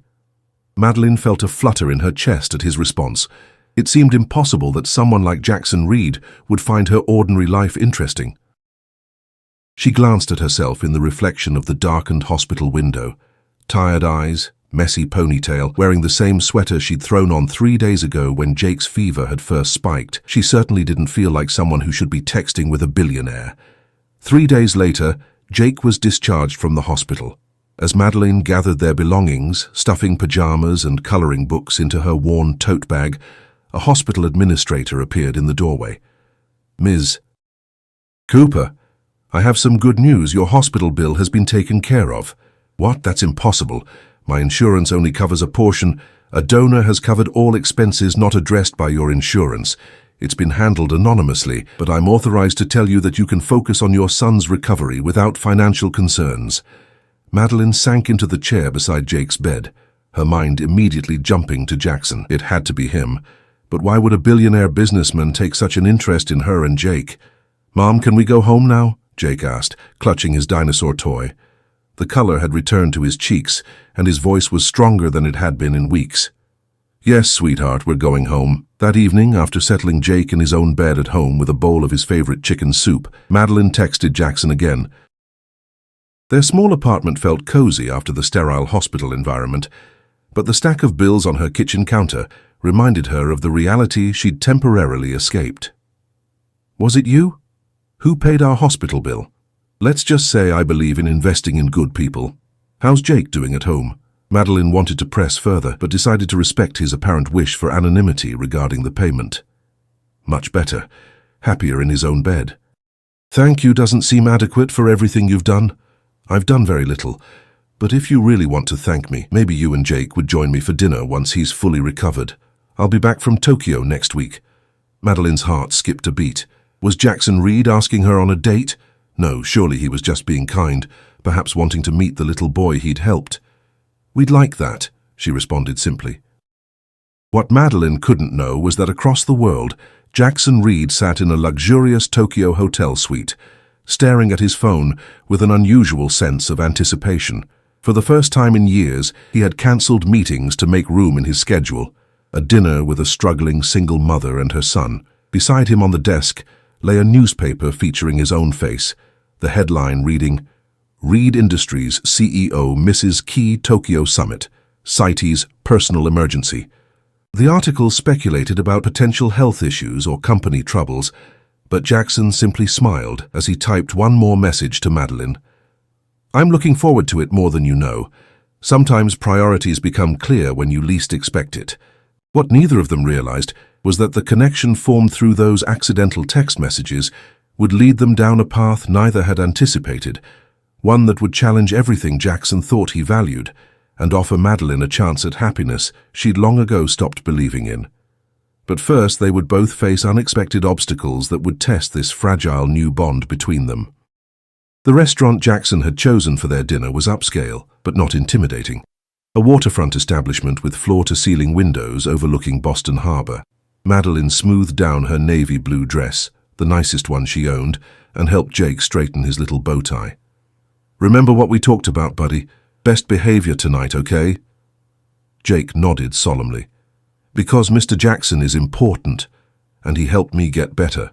Madeline felt a flutter in her chest at his response. It seemed impossible that someone like Jackson Reed would find her ordinary life interesting. She glanced at herself in the reflection of the darkened hospital window. Tired eyes, messy ponytail, wearing the same sweater she'd thrown on 3 days ago when Jake's fever had first spiked. She certainly didn't feel like someone who should be texting with a billionaire. 3 days later, Jake was discharged from the hospital. As Madeline gathered their belongings, stuffing pajamas and coloring books into her worn tote bag, a hospital administrator appeared in the doorway. Ms. Cooper, I have some good news. Your hospital bill has been taken care of. What? That's impossible. My insurance only covers a portion. A donor has covered all expenses not addressed by your insurance. It's been handled anonymously, but I'm authorized to tell you that you can focus on your son's recovery without financial concerns. Madeline sank into the chair beside Jake's bed, her mind immediately jumping to Jackson. It had to be him. But why would a billionaire businessman take such an interest in her and Jake? Mom, can we go home now? Jake asked, clutching his dinosaur toy. The color had returned to his cheeks, and his voice was stronger than it had been in weeks. Yes, sweetheart, we're going home. That evening, after settling Jake in his own bed at home with a bowl of his favorite chicken soup, Madeline texted Jackson again. Their small apartment felt cozy after the sterile hospital environment, but the stack of bills on her kitchen counter reminded her of the reality she'd temporarily escaped. Was it you? Who paid our hospital bill? Let's just say I believe in investing in good people. How's Jake doing at home? Madeline wanted to press further, but decided to respect his apparent wish for anonymity regarding the payment. Much better. Happier in his own bed. Thank you doesn't seem adequate for everything you've done. I've done very little, but if you really want to thank me, maybe you and Jake would join me for dinner once he's fully recovered. I'll be back from Tokyo next week. Madeline's heart skipped a beat. Was Jackson Reed asking her on a date? No, surely he was just being kind, perhaps wanting to meet the little boy he'd helped. We'd like that, she responded simply. What Madeline couldn't know was that across the world, Jackson Reed sat in a luxurious Tokyo hotel suite, staring at his phone with an unusual sense of anticipation. For the first time in years, he had cancelled meetings to make room in his schedule. A dinner with a struggling single mother and her son. Beside him on the desk lay a newspaper featuring his own face, the headline reading, Reed Industries CEO misses key Tokyo summit, cites personal emergency. The article speculated about potential health issues or company troubles, but Jackson simply smiled as he typed one more message to Madeline. I'm looking forward to it more than you know. Sometimes priorities become clear when you least expect it. What neither of them realized was that the connection formed through those accidental text messages would lead them down a path neither had anticipated, one that would challenge everything Jackson thought he valued, and offer Madeline a chance at happiness she'd long ago stopped believing in. But first they would both face unexpected obstacles that would test this fragile new bond between them. The restaurant Jackson had chosen for their dinner was upscale, but not intimidating. A waterfront establishment with floor-to-ceiling windows overlooking Boston Harbor. Madeline smoothed down her navy blue dress, the nicest one she owned, and helped Jake straighten his little bow tie. Remember what we talked about, buddy? Best behavior tonight, okay? Jake nodded solemnly. Because Mr. Jackson is important, and he helped me get better.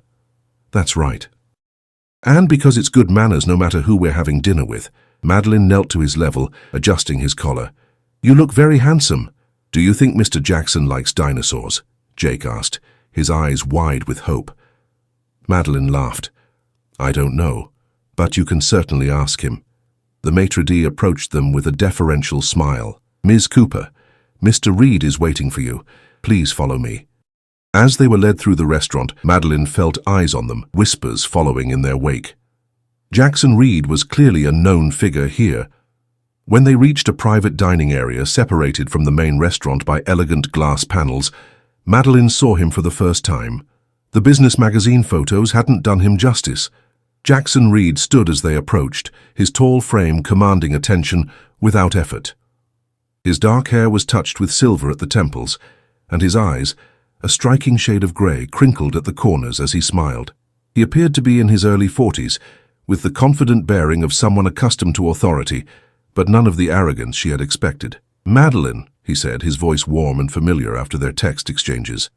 That's right. And because it's good manners no matter who we're having dinner with. Madeline knelt to his level, adjusting his collar. You look very handsome. Do you think Mr. Jackson likes dinosaurs? Jake asked, his eyes wide with hope. Madeline laughed. I don't know, but you can certainly ask him. The maitre d' approached them with a deferential smile. Ms. Cooper, Mr. Reed is waiting for you. Please follow me. As they were led through the restaurant, Madeline felt eyes on them, whispers following in their wake. Jackson Reed was clearly a known figure here. When they reached a private dining area separated from the main restaurant by elegant glass panels, Madeline saw him for the first time. The business magazine photos hadn't done him justice. Jackson Reed stood as they approached, his tall frame commanding attention without effort. His dark hair was touched with silver at the temples, and his eyes, a striking shade of grey, crinkled at the corners as he smiled. He appeared to be in his early 40s, with the confident bearing of someone accustomed to authority, but none of the arrogance she had expected. "Madeline," he said, his voice warm and familiar after their text exchanges.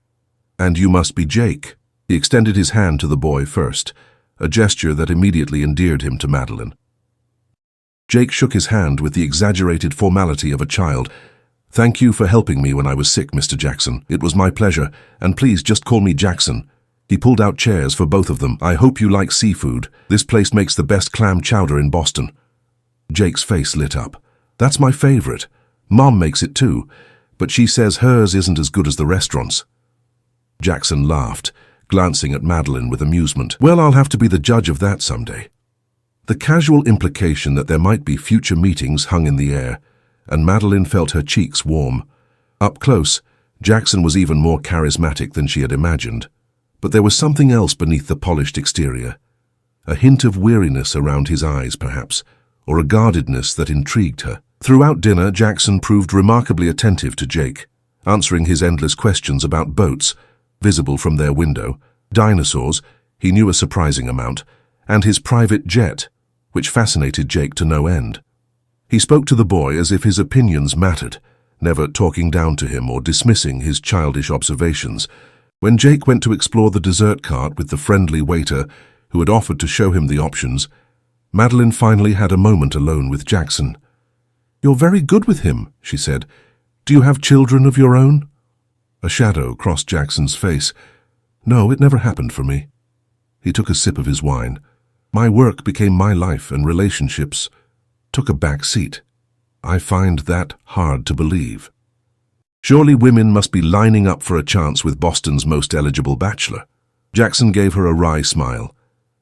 "And you must be Jake." He extended his hand to the boy first, a gesture that immediately endeared him to Madeline. Jake shook his hand with the exaggerated formality of a child. "Thank you for helping me when I was sick, Mr. Jackson. It was my pleasure, and please just call me Jackson." He pulled out chairs for both of them. "I hope you like seafood. This place makes the best clam chowder in Boston." Jake's face lit up. "That's my favorite. Mom makes it too, but she says hers isn't as good as the restaurant's." Jackson laughed, glancing at Madeline with amusement. "Well, I'll have to be the judge of that someday." The casual implication that there might be future meetings hung in the air, and Madeline felt her cheeks warm. Up close, Jackson was even more charismatic than she had imagined. But there was something else beneath the polished exterior. A hint of weariness around his eyes, perhaps, or a guardedness that intrigued her. Throughout dinner, Jackson proved remarkably attentive to Jake, answering his endless questions about boats, visible from their window, dinosaurs, he knew a surprising amount, and his private jet, which fascinated Jake to no end. He spoke to the boy as if his opinions mattered, never talking down to him or dismissing his childish observations. When Jake went to explore the dessert cart with the friendly waiter who had offered to show him the options, Madeline finally had a moment alone with Jackson. "You're very good with him," she said. "Do you have children of your own?" A shadow crossed Jackson's face. "No, it never happened for me." He took a sip of his wine. "My work became my life, and relationships took a back seat. I find that hard to believe." Surely women must be lining up for a chance with Boston's most eligible bachelor. Jackson gave her a wry smile.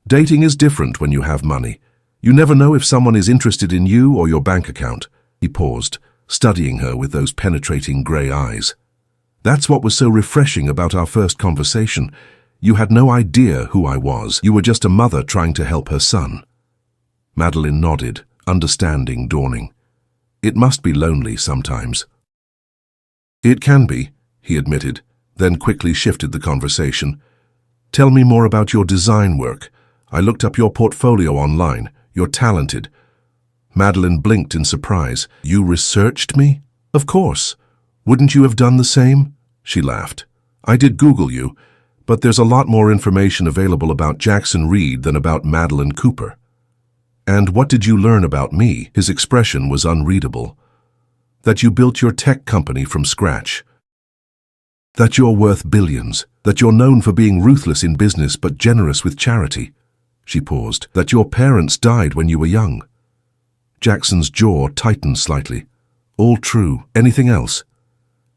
"Dating is different when you have money. You never know if someone is interested in you or your bank account." He paused, studying her with those penetrating grey eyes. "That's what was so refreshing about our first conversation. You had no idea who I was. You were just a mother trying to help her son." Madeline nodded, understanding dawning. "It must be lonely sometimes." "It can be," he admitted, then quickly shifted the conversation. "Tell me more about your design work. I looked up your portfolio online. You're talented." Madeline blinked in surprise. "You researched me?" "Of course. Wouldn't you have done the same?" She laughed. "I did Google you, but there's a lot more information available about Jackson Reed than about Madeline Cooper." "And what did you learn about me?" His expression was unreadable. "That you built your tech company from scratch. That you're worth billions. That you're known for being ruthless in business but generous with charity." She paused. "That your parents died when you were young." Jackson's jaw tightened slightly. "All true. Anything else?"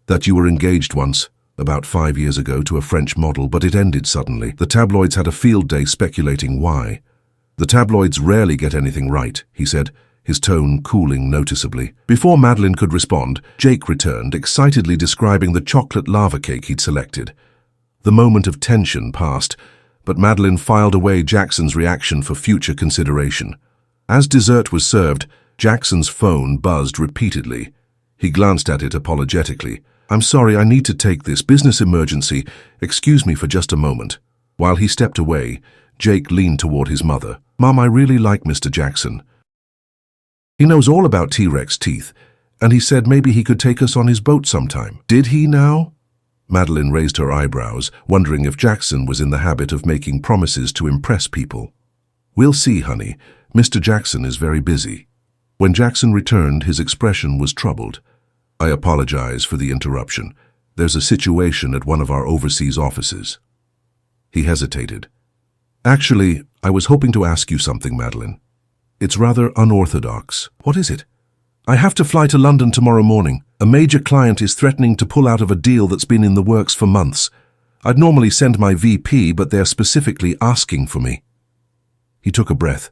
"That you were engaged once, about 5 years ago, to a French model, but it ended suddenly. The tabloids had a field day speculating why." "The tabloids rarely get anything right," he said, his tone cooling noticeably. Before Madeline could respond, Jake returned, excitedly describing the chocolate lava cake he'd selected. The moment of tension passed, but Madeline filed away Jackson's reaction for future consideration. As dessert was served, Jackson's phone buzzed repeatedly. He glanced at it apologetically. "I'm sorry, I need to take this business emergency. Excuse me for just a moment." While he stepped away, Jake leaned toward his mother. "Mom, I really like Mr. Jackson. He knows all about T-Rex teeth, and he said maybe he could take us on his boat sometime." "Did he now?" Madeline raised her eyebrows, wondering if Jackson was in the habit of making promises to impress people. "We'll see, honey. Mr. Jackson is very busy." When Jackson returned, his expression was troubled. "I apologize for the interruption. There's a situation at one of our overseas offices." He hesitated. "Actually, I was hoping to ask you something, Madeline. It's rather unorthodox." "What is it?" "I have to fly to London tomorrow morning. A major client is threatening to pull out of a deal that's been in the works for months. I'd normally send my VP, but they're specifically asking for me." He took a breath.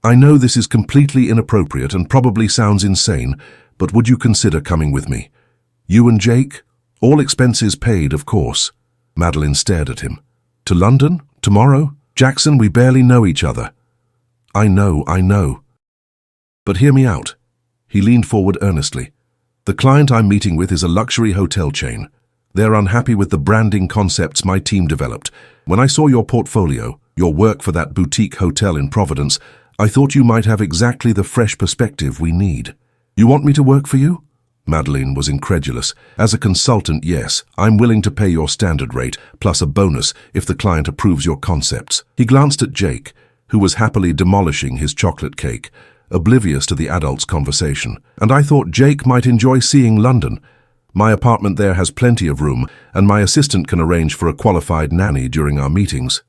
I know this is completely inappropriate and probably sounds insane, but would you consider coming with me? You and Jake? All expenses paid, of course. Madeline stared at him. To London? Tomorrow? Jackson, we barely know each other. I know. But hear me out. He leaned forward earnestly. The client I'm meeting with is a luxury hotel chain. They're unhappy with the branding concepts my team developed. When I saw your portfolio, your work for that boutique hotel in Providence, I thought you might have exactly the fresh perspective we need. You want me to work for you? Madeline was incredulous. As a consultant, yes, I'm willing to pay your standard rate, plus a bonus if the client approves your concepts. He glanced at Jake, who was happily demolishing his chocolate cake, oblivious to the adults' conversation. And I thought Jake might enjoy seeing London. My apartment there has plenty of room, and my assistant can arrange for a qualified nanny during our meetings.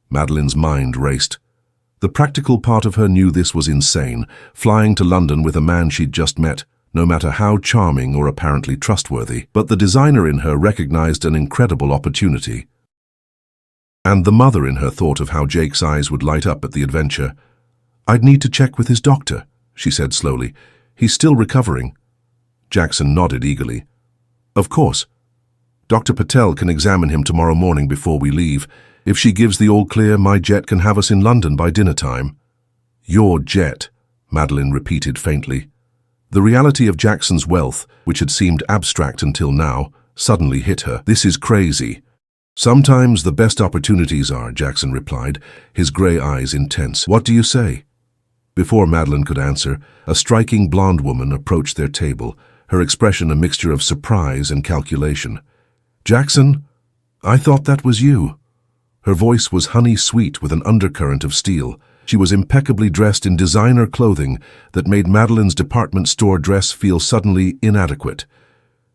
Madeline's mind raced. The practical part of her knew this was insane, flying to London with a man she'd just met, no matter how charming or apparently trustworthy. But the designer in her recognized an incredible opportunity. And the mother in her thought of how Jake's eyes would light up at the adventure. I'd need to check with his doctor, she said slowly. He's still recovering. Jackson nodded eagerly. Of course. Dr. Patel can examine him tomorrow morning before we leave. If she gives the all-clear, my jet can have us in London by dinner time. Your jet, Madeline repeated faintly. The reality of Jackson's wealth, which had seemed abstract until now, suddenly hit her. This is crazy. Sometimes the best opportunities are, Jackson replied, his grey eyes intense. What do you say? Before Madeline could answer, a striking blonde woman approached their table, her expression a mixture of surprise and calculation. Jackson, I thought that was you. Her voice was honey-sweet with an undercurrent of steel. She was impeccably dressed in designer clothing that made Madeline's department store dress feel suddenly inadequate.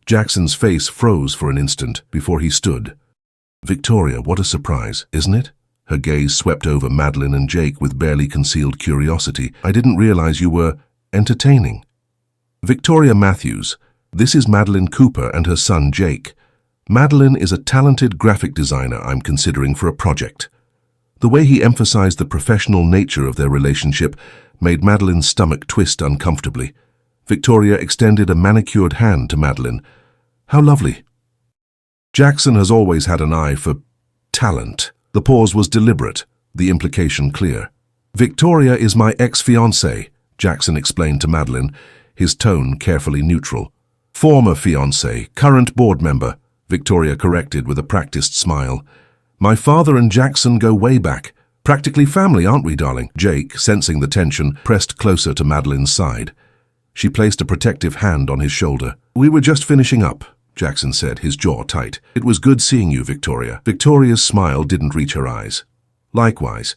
Jackson's face froze for an instant before he stood. Victoria, what a surprise, isn't it? Her gaze swept over Madeline and Jake with barely concealed curiosity. I didn't realize you were entertaining. Victoria Matthews, this is Madeline Cooper and her son Jake. Madeline is a talented graphic designer I'm considering for a project. The way he emphasized the professional nature of their relationship made Madeline's stomach twist uncomfortably. Victoria extended a manicured hand to Madeline. How lovely. Jackson has always had an eye for talent. The pause was deliberate, the implication clear. Victoria is my ex-fiancée, Jackson explained to Madeline, his tone carefully neutral. Former fiancée, current board member, Victoria corrected with a practiced smile. My father and Jackson go way back. Practically family, aren't we, darling? Jake, sensing the tension, pressed closer to Madeline's side. She placed a protective hand on his shoulder. We were just finishing up, Jackson said, his jaw tight. It was good seeing you, Victoria. Victoria's smile didn't reach her eyes. Likewise.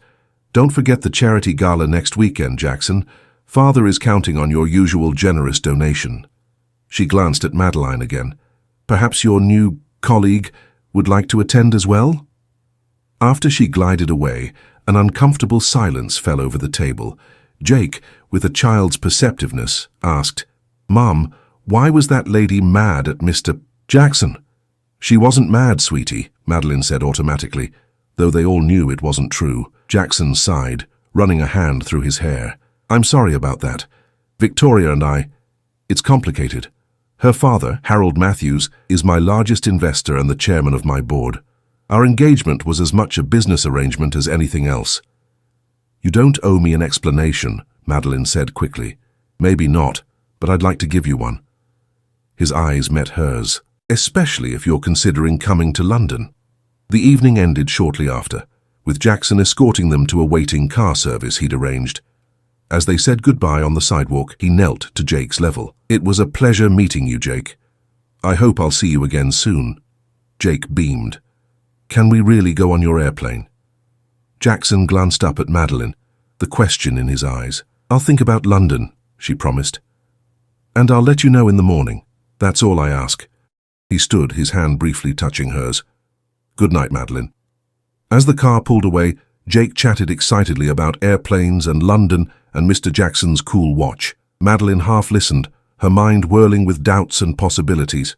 Don't forget the charity gala next weekend, Jackson. Father is counting on your usual generous donation. She glanced at Madeline again. Perhaps your new colleague would like to attend as well? After she glided away, an uncomfortable silence fell over the table. Jake, with a child's perceptiveness, asked, Mom, why was that lady mad at Mr. Jackson? She wasn't mad, sweetie, Madeline said automatically, though they all knew it wasn't true. Jackson sighed, running a hand through his hair. I'm sorry about that. Victoria and I, it's complicated. Her father, Harold Matthews, is my largest investor and the chairman of my board. Our engagement was as much a business arrangement as anything else. You don't owe me an explanation, Madeline said quickly. Maybe not, but I'd like to give you one. His eyes met hers, especially if you're considering coming to London. The evening ended shortly after, with Jackson escorting them to a waiting car service he'd arranged. As they said goodbye on the sidewalk, he knelt to Jake's level. It was a pleasure meeting you, Jake. I hope I'll see you again soon. Jake beamed. Can we really go on your airplane? Jackson glanced up at Madeline, the question in his eyes. I'll think about London, she promised. And I'll let you know in the morning. That's all I ask. He stood, his hand briefly touching hers. Good night, Madeline. As the car pulled away, Jake chatted excitedly about airplanes and London and Mr. Jackson's cool watch. Madeline half listened, her mind whirling with doubts and possibilities.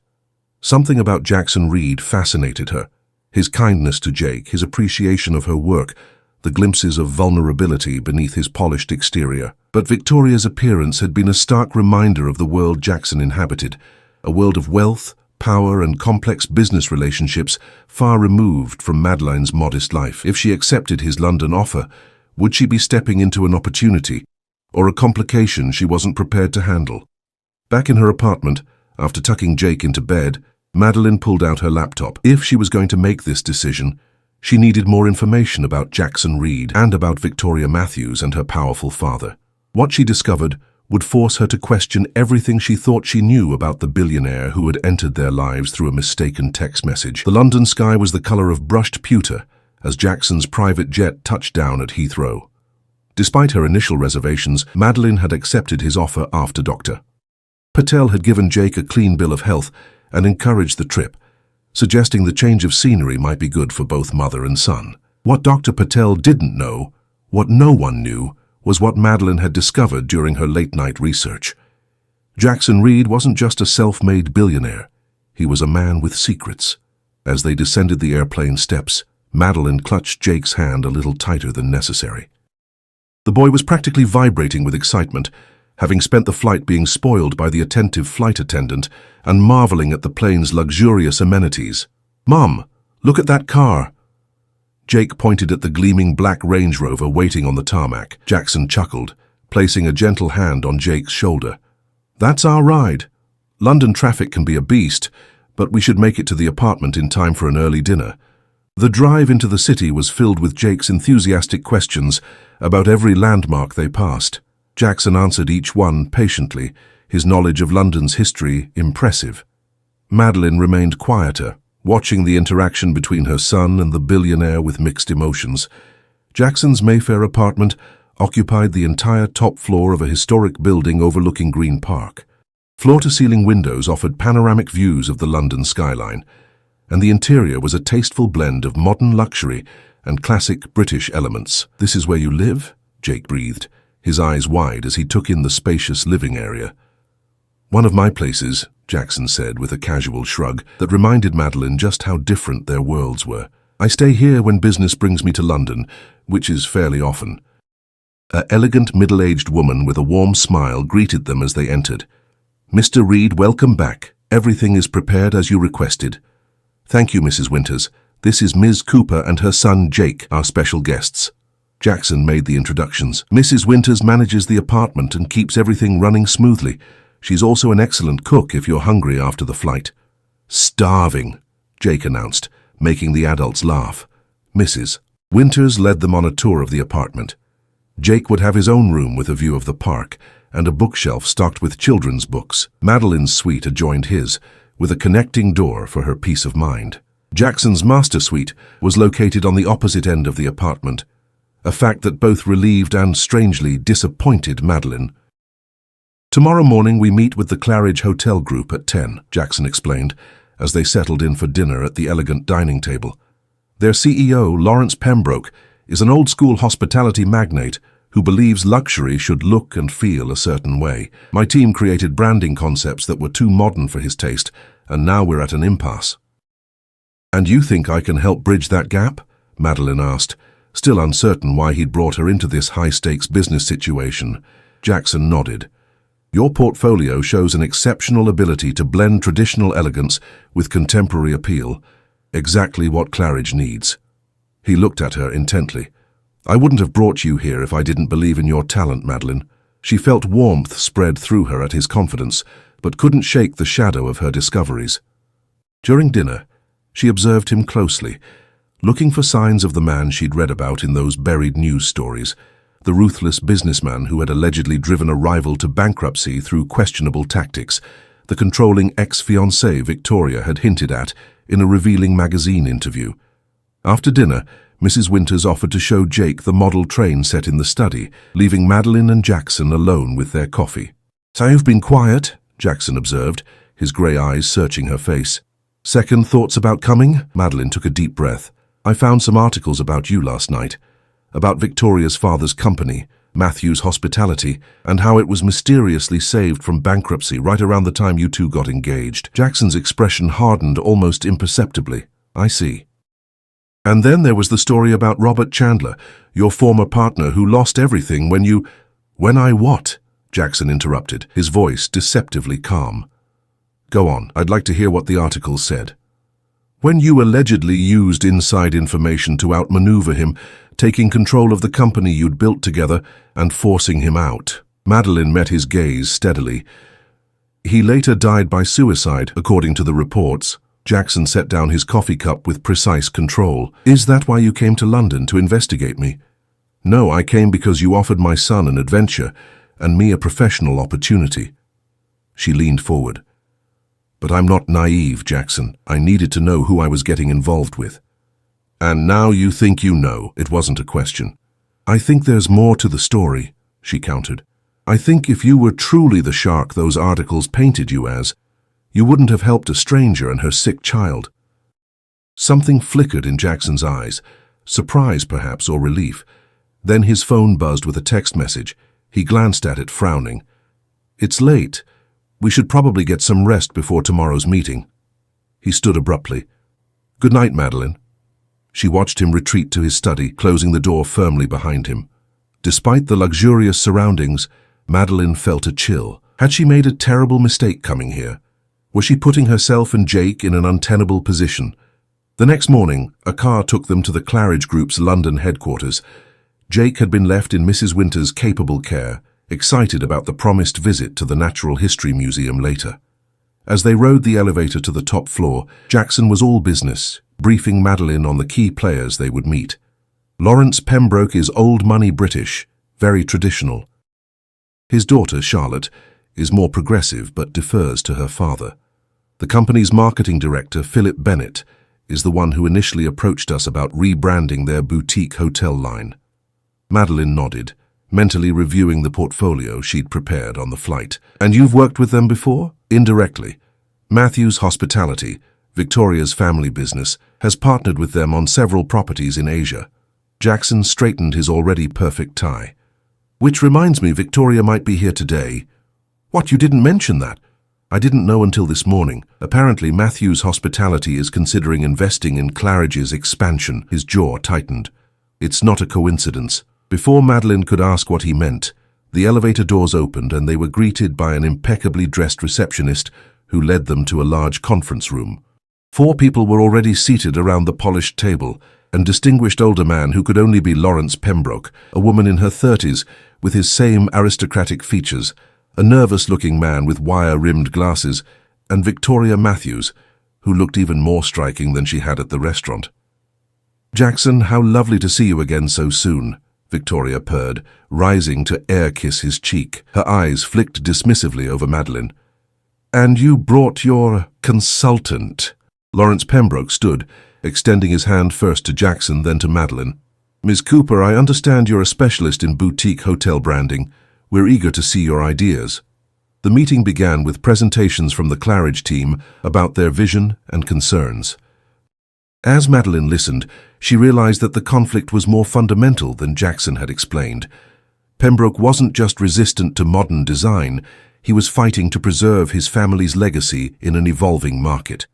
Something about Jackson Reed fascinated her. His kindness to Jake, his appreciation of her work, the glimpses of vulnerability beneath his polished exterior. But Victoria's appearance had been a stark reminder of the world Jackson inhabited, a world of wealth, power, and complex business relationships far removed from Madeline's modest life. If she accepted his London offer, would she be stepping into an opportunity or a complication she wasn't prepared to handle? Back in her apartment, after tucking Jake into bed, Madeline pulled out her laptop. If she was going to make this decision, she needed more information about Jackson Reed and about Victoria Matthews and her powerful father. What she discovered would force her to question everything she thought she knew about the billionaire who had entered their lives through a mistaken text message. The London sky was the color of brushed pewter as Jackson's private jet touched down at Heathrow. Despite her initial reservations, Madeline had accepted his offer after Dr. Patel had given Jake a clean bill of health and encouraged the trip, suggesting the change of scenery might be good for both mother and son. What Dr. Patel didn't know, what no one knew, was what Madeline had discovered during her late-night research. Jackson Reed wasn't just a self-made billionaire. He was a man with secrets. As they descended the airplane steps, Madeline clutched Jake's hand a little tighter than necessary. The boy was practically vibrating with excitement, having spent the flight being spoiled by the attentive flight attendant and marveling at the plane's luxurious amenities. "Mom, look at that car." Jake pointed at the gleaming black Range Rover waiting on the tarmac. Jackson chuckled, placing a gentle hand on Jake's shoulder. "That's our ride. London traffic can be a beast, but we should make it to the apartment in time for an early dinner." The drive into the city was filled with Jake's enthusiastic questions about every landmark they passed. Jackson answered each one patiently, his knowledge of London's history impressive. Madeline remained quieter, watching the interaction between her son and the billionaire with mixed emotions. Jackson's Mayfair apartment occupied the entire top floor of a historic building overlooking Green Park. Floor-to-ceiling windows offered panoramic views of the London skyline, and the interior was a tasteful blend of modern luxury and classic British elements. "This is where you live?" Jake breathed, his eyes wide as he took in the spacious living area. "One of my places," Jackson said with a casual shrug that reminded Madeline just how different their worlds were. "I stay here when business brings me to London, which is fairly often." An elegant middle-aged woman with a warm smile greeted them as they entered. "Mr. Reed, welcome back. Everything is prepared as you requested." "Thank you, Mrs. Winters. This is Ms. Cooper and her son Jake, our special guests." Jackson made the introductions. "Mrs. Winters manages the apartment and keeps everything running smoothly. She's also an excellent cook if you're hungry after the flight." "Starving," Jake announced, making the adults laugh. Mrs. Winters led them on a tour of the apartment. Jake would have his own room with a view of the park and a bookshelf stocked with children's books. Madeline's suite adjoined his, with a connecting door for her peace of mind. Jackson's master suite was located on the opposite end of the apartment, a fact that both relieved and strangely disappointed Madeline. "Tomorrow morning we meet with the Claridge Hotel Group at 10, Jackson explained, as they settled in for dinner at the elegant dining table. "Their CEO, Lawrence Pembroke, is an old-school hospitality magnate who believes luxury should look and feel a certain way. My team created branding concepts that were too modern for his taste, and now we're at an impasse." "And you think I can help bridge that gap?" Madeline asked, still uncertain why he'd brought her into this high-stakes business situation. Jackson nodded. "Your portfolio shows an exceptional ability to blend traditional elegance with contemporary appeal, exactly what Claridge needs." He looked at her intently. "I wouldn't have brought you here if I didn't believe in your talent, Madeline." She felt warmth spread through her at his confidence, but couldn't shake the shadow of her discoveries. During dinner, she observed him closely, looking for signs of the man she'd read about in those buried news stories, the ruthless businessman who had allegedly driven a rival to bankruptcy through questionable tactics, the controlling ex-fiancée Victoria had hinted at in a revealing magazine interview. After dinner, Mrs. Winters offered to show Jake the model train set in the study, leaving Madeline and Jackson alone with their coffee. "So you've been quiet," Jackson observed, his grey eyes searching her face. "Second thoughts about coming?" Madeline took a deep breath. "I found some articles about you last night, about Victoria's father's company, Matthew's Hospitality, and how it was mysteriously saved from bankruptcy right around the time you two got engaged." Jackson's expression hardened almost imperceptibly. "I see. And then there was the story about Robert Chandler, your former partner who lost everything when you— When I what? Jackson interrupted, his voice deceptively calm. Go on, I'd like to hear what the article said. When you allegedly used inside information to outmaneuver him, taking control of the company you'd built together and forcing him out. Madeline met his gaze steadily. He later died by suicide, according to the reports. Jackson set down his coffee cup with precise control. Is that why you came to London, to investigate me? No, I came because you offered my son an adventure and me a professional opportunity. She leaned forward. But I'm not naive, Jackson. I needed to know who I was getting involved with. And now you think you know. It wasn't a question. I think there's more to the story, she countered. I think if you were truly the shark those articles painted you as, you wouldn't have helped a stranger and her sick child. Something flickered in Jackson's eyes, surprise perhaps or relief. Then his phone buzzed with a text message. He glanced at it, frowning. It's late. We should probably get some rest before tomorrow's meeting. He stood abruptly. Good night, Madeline. She watched him retreat to his study, closing the door firmly behind him. Despite the luxurious surroundings, Madeline felt a chill. Had she made a terrible mistake coming here? Was she putting herself and Jake in an untenable position? The next morning, a car took them to the Claridge Group's London headquarters. Jake had been left in Mrs. Winter's capable care, excited about the promised visit to the Natural History Museum later. As they rode the elevator to the top floor, Jackson was all business, briefing Madeline on the key players they would meet. Lawrence Pembroke is old money British, very traditional. His daughter, Charlotte, is more progressive but defers to her father. The company's marketing director, Philip Bennett, is the one who initially approached us about rebranding their boutique hotel line. Madeline nodded, mentally reviewing the portfolio she'd prepared on the flight. And you've worked with them before? Indirectly. Matthews Hospitality, Victoria's family business, has partnered with them on several properties in Asia. Jackson straightened his already perfect tie. Which reminds me, Victoria might be here today. What, you didn't mention that? I didn't know until this morning. Apparently Matthews Hospitality is considering investing in Claridge's expansion. His jaw tightened. It's not a coincidence. Before Madeline could ask what he meant, the elevator doors opened and they were greeted by an impeccably dressed receptionist who led them to a large conference room. 4 people were already seated around the polished table, and distinguished older man who could only be Lawrence Pembroke, a woman in her 30s with his same aristocratic features, a nervous-looking man with wire-rimmed glasses, and Victoria Matthews, who looked even more striking than she had at the restaurant. Jackson, how lovely to see you again so soon, Victoria purred, rising to air-kiss his cheek. Her eyes flicked dismissively over Madeline. And you brought your consultant. Lawrence Pembroke stood, extending his hand first to Jackson, then to Madeline. Ms. Cooper, I understand you're a specialist in boutique hotel branding. We're eager to see your ideas. The meeting began with presentations from the Claridge team about their vision and concerns. As Madeline listened, she realized that the conflict was more fundamental than Jackson had explained. Pembroke wasn't just resistant to modern design, he was fighting to preserve his family's legacy in an evolving market.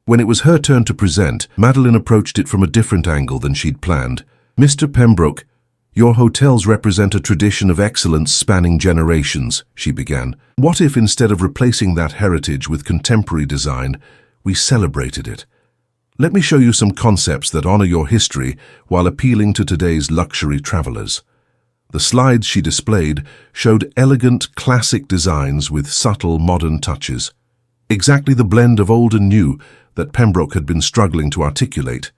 When it was her turn to present, Madeline approached it from a different angle than she'd planned. Mr. Pembroke, your hotels represent a tradition of excellence spanning generations, she began. What if instead of replacing that heritage with contemporary design, we celebrated it? Let me show you some concepts that honor your history while appealing to today's luxury travelers. The slides she displayed showed elegant, classic designs with subtle modern touches. Exactly the blend of old and new that Pembroke had been struggling to articulate.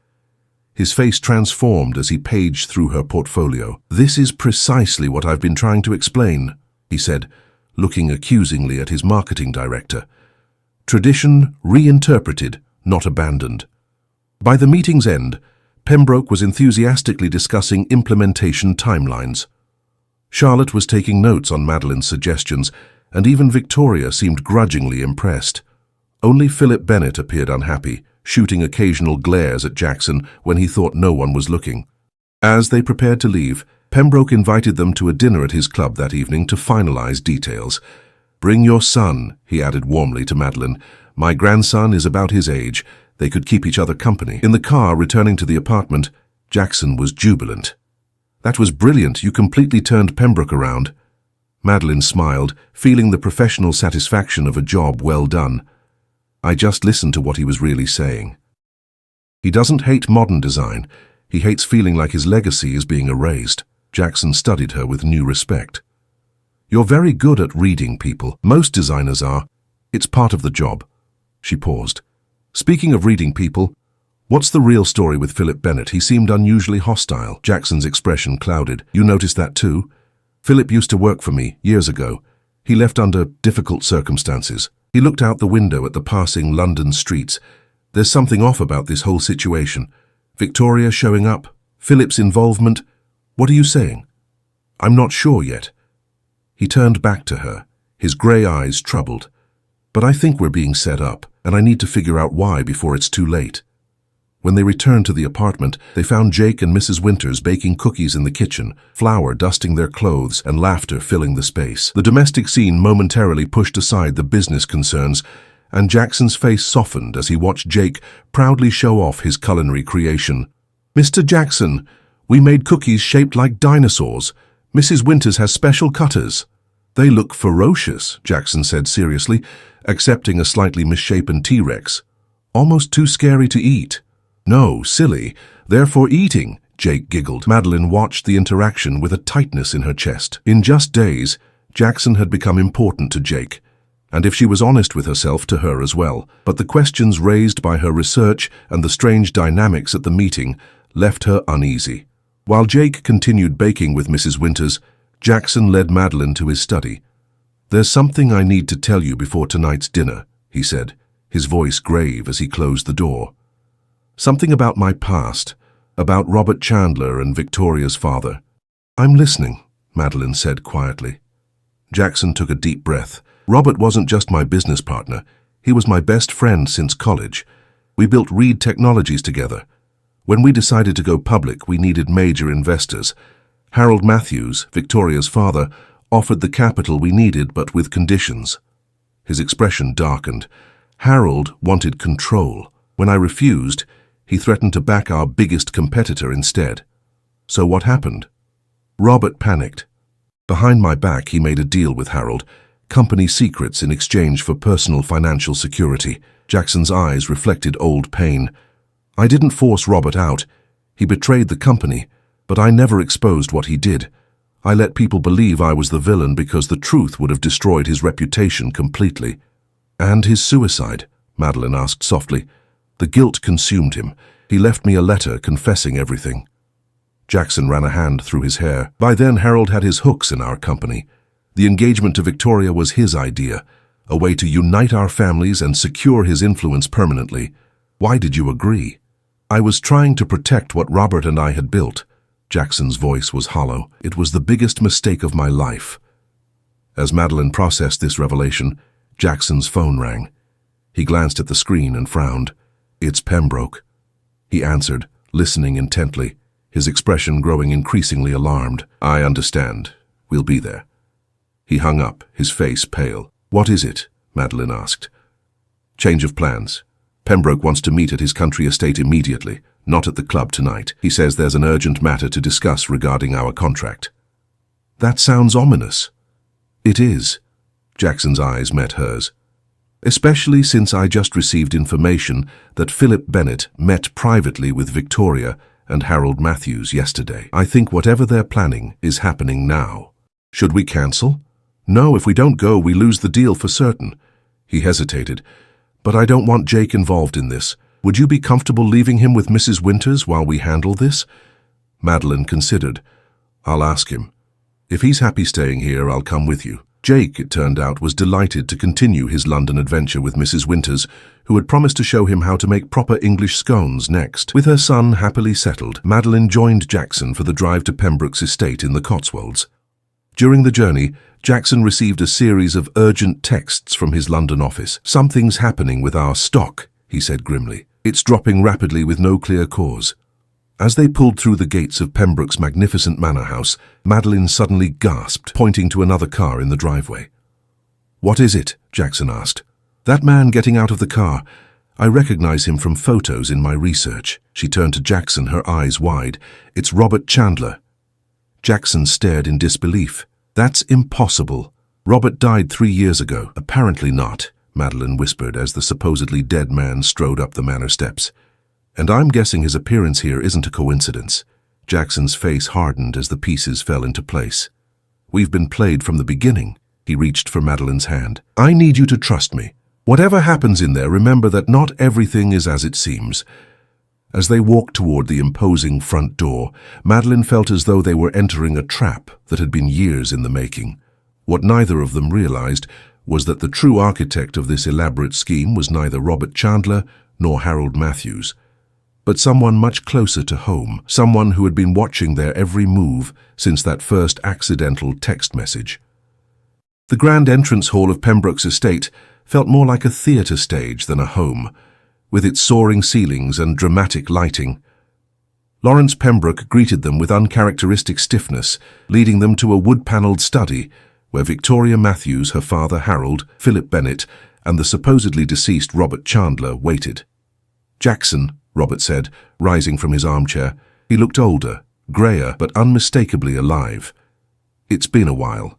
His face transformed as he paged through her portfolio. This is precisely what I've been trying to explain, he said, looking accusingly at his marketing director. Tradition reinterpreted, not abandoned. By the meeting's end, Pembroke was enthusiastically discussing implementation timelines. Charlotte was taking notes on Madeline's suggestions, and even Victoria seemed grudgingly impressed. Only Philip Bennett appeared unhappy, shooting occasional glares at Jackson when he thought no one was looking. As they prepared to leave, Pembroke invited them to a dinner at his club that evening to finalize details. Bring your son, he added warmly to Madeline. My grandson is about his age, They could keep each other company. In the car returning to the apartment, Jackson was jubilant. "That was brilliant. You completely turned Pembroke around." Madeline smiled, feeling the professional satisfaction of a job well done. "I just listened to what he was really saying. He doesn't hate modern design. He hates feeling like his legacy is being erased." Jackson studied her with new respect. "You're very good at reading people. Most designers are. It's part of the job." She paused. "Speaking of reading people, what's the real story with Philip Bennett? He seemed unusually hostile." Jackson's expression clouded. "You noticed that too? Philip used to work for me years ago. He left under difficult circumstances." He looked out the window at the passing London streets. "There's something off about this whole situation. Victoria showing up, Philip's involvement. What are you saying?" "I'm not sure yet." He turned back to her, his grey eyes troubled. "But I think we're being set up, and I need to figure out why before it's too late." When they returned to the apartment, they found Jake and Mrs. Winters baking cookies in the kitchen, flour dusting their clothes, and laughter filling the space. The domestic scene momentarily pushed aside the business concerns, and Jackson's face softened as he watched Jake proudly show off his culinary creation. "Mr. Jackson, we made cookies shaped like dinosaurs. Mrs. Winters has special cutters." "They look ferocious," Jackson said seriously, accepting a slightly misshapen T-Rex. "Almost too scary to eat." "No, silly. They're for eating," Jake giggled. Madeline watched the interaction with a tightness in her chest. In just days, Jackson had become important to Jake, and if she was honest with herself, to her as well. But the questions raised by her research and the strange dynamics at the meeting left her uneasy. While Jake continued baking with Mrs. Winters, Jackson led Madeline to his study. "There's something I need to tell you before tonight's dinner," he said, his voice grave as he closed the door. "Something about my past, about Robert Chandler and Victoria's father." "I'm listening," Madeline said quietly. Jackson took a deep breath. "Robert wasn't just my business partner. He was my best friend since college. We built Reed Technologies together. When we decided to go public, we needed major investors. Harold Matthews, Victoria's father, offered the capital we needed, but with conditions." His expression darkened. "Harold wanted control. When I refused, he threatened to back our biggest competitor instead." "So what happened?" "Robert panicked. Behind my back, he made a deal with Harold, company secrets in exchange for personal financial security." Jackson's eyes reflected old pain. "I didn't force Robert out. He betrayed the company, but I never exposed what he did. I let people believe I was the villain because the truth would have destroyed his reputation completely." "And his suicide?" Madeline asked softly. "The guilt consumed him. He left me a letter confessing everything." Jackson ran a hand through his hair. "By then, Harold had his hooks in our company. The engagement to Victoria was his idea, a way to unite our families and secure his influence permanently. Why did you agree?" "I was trying to protect what Robert and I had built." Jackson's voice was hollow. "It was the biggest mistake of my life." As Madeline processed this revelation, Jackson's phone rang. He glanced at the screen and frowned. "It's Pembroke," he answered, listening intently, his expression growing increasingly alarmed. "I understand. We'll be there." He hung up, his face pale. "What is it?" Madeline asked. "Change of plans. Pembroke wants to meet at his country estate immediately, not at the club tonight. He says there's an urgent matter to discuss regarding our contract." "That sounds ominous." "It is." Jackson's eyes met hers. "Especially since I just received information that Philip Bennett met privately with Victoria and Harold Matthews yesterday. I think whatever they're planning is happening now." "Should we cancel?" "No, if we don't go, we lose the deal for certain." He hesitated. "But I don't want Jake involved in this. Would you be comfortable leaving him with Mrs. Winters while we handle this?" Madeline considered. "I'll ask him. If he's happy staying here, I'll come with you." Jake, it turned out, was delighted to continue his London adventure with Mrs. Winters, who had promised to show him how to make proper English scones next. With her son happily settled, Madeline joined Jackson for the drive to Pembroke's estate in the Cotswolds. During the journey, Jackson received a series of urgent texts from his London office. "Something's happening with our stock," he said grimly. "It's dropping rapidly with no clear cause." As they pulled through the gates of Pembroke's magnificent manor house, Madeline suddenly gasped, pointing to another car in the driveway. "What is it?" Jackson asked. "That man getting out of the car. I recognize him from photos in my research. She turned to Jackson, her eyes wide. It's Robert Chandler. Jackson stared in disbelief. That's impossible. Robert died 3 years ago. Apparently not, Madeline whispered as the supposedly dead man strode up the manor steps. And I'm guessing his appearance here isn't a coincidence. Jackson's face hardened as the pieces fell into place. We've been played from the beginning. He reached for Madeline's hand. I need you to trust me. Whatever happens in there, remember that not everything is as it seems. As they walked toward the imposing front door, Madeline felt as though they were entering a trap that had been years in the making. What neither of them realized was that the true architect of this elaborate scheme was neither Robert Chandler nor Harold Matthews, but someone much closer to home, someone who had been watching their every move since that first accidental text message. The grand entrance hall of Pembroke's estate felt more like a theatre stage than a home, with its soaring ceilings and dramatic lighting. Lawrence Pembroke greeted them with uncharacteristic stiffness, leading them to a wood-panelled study where Victoria Matthews, her father Harold, Philip Bennett, and the supposedly deceased Robert Chandler waited. Jackson, Robert said, rising from his armchair. He looked older, greyer, but unmistakably alive. It's been a while.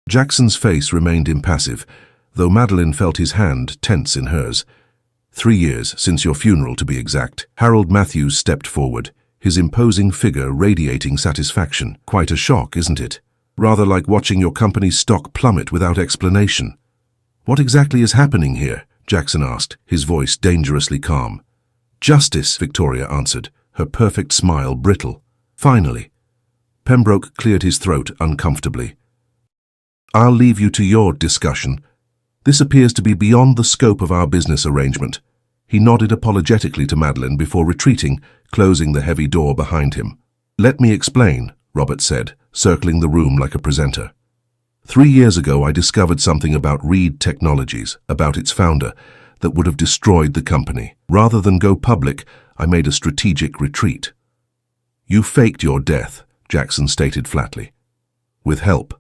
Jackson's face remained impassive, though Madeline felt his hand tense in hers. 3 years since your funeral, to be exact. Harold Matthews stepped forward, his imposing figure radiating satisfaction. Quite a shock, isn't it? Rather like watching your company's stock plummet without explanation. What exactly is happening here? Jackson asked, his voice dangerously calm. Justice, Victoria answered, her perfect smile brittle. Finally. Pembroke cleared his throat uncomfortably. I'll leave you to your discussion. This appears to be beyond the scope of our business arrangement. He nodded apologetically to Madeline before retreating, closing the heavy door behind him. Let me explain, Robert said, circling the room like a presenter. 3 years ago, I discovered something about Reed Technologies, about its founder, that would have destroyed the company. Rather than go public, I made a strategic retreat. You faked your death, Jackson stated flatly. With help.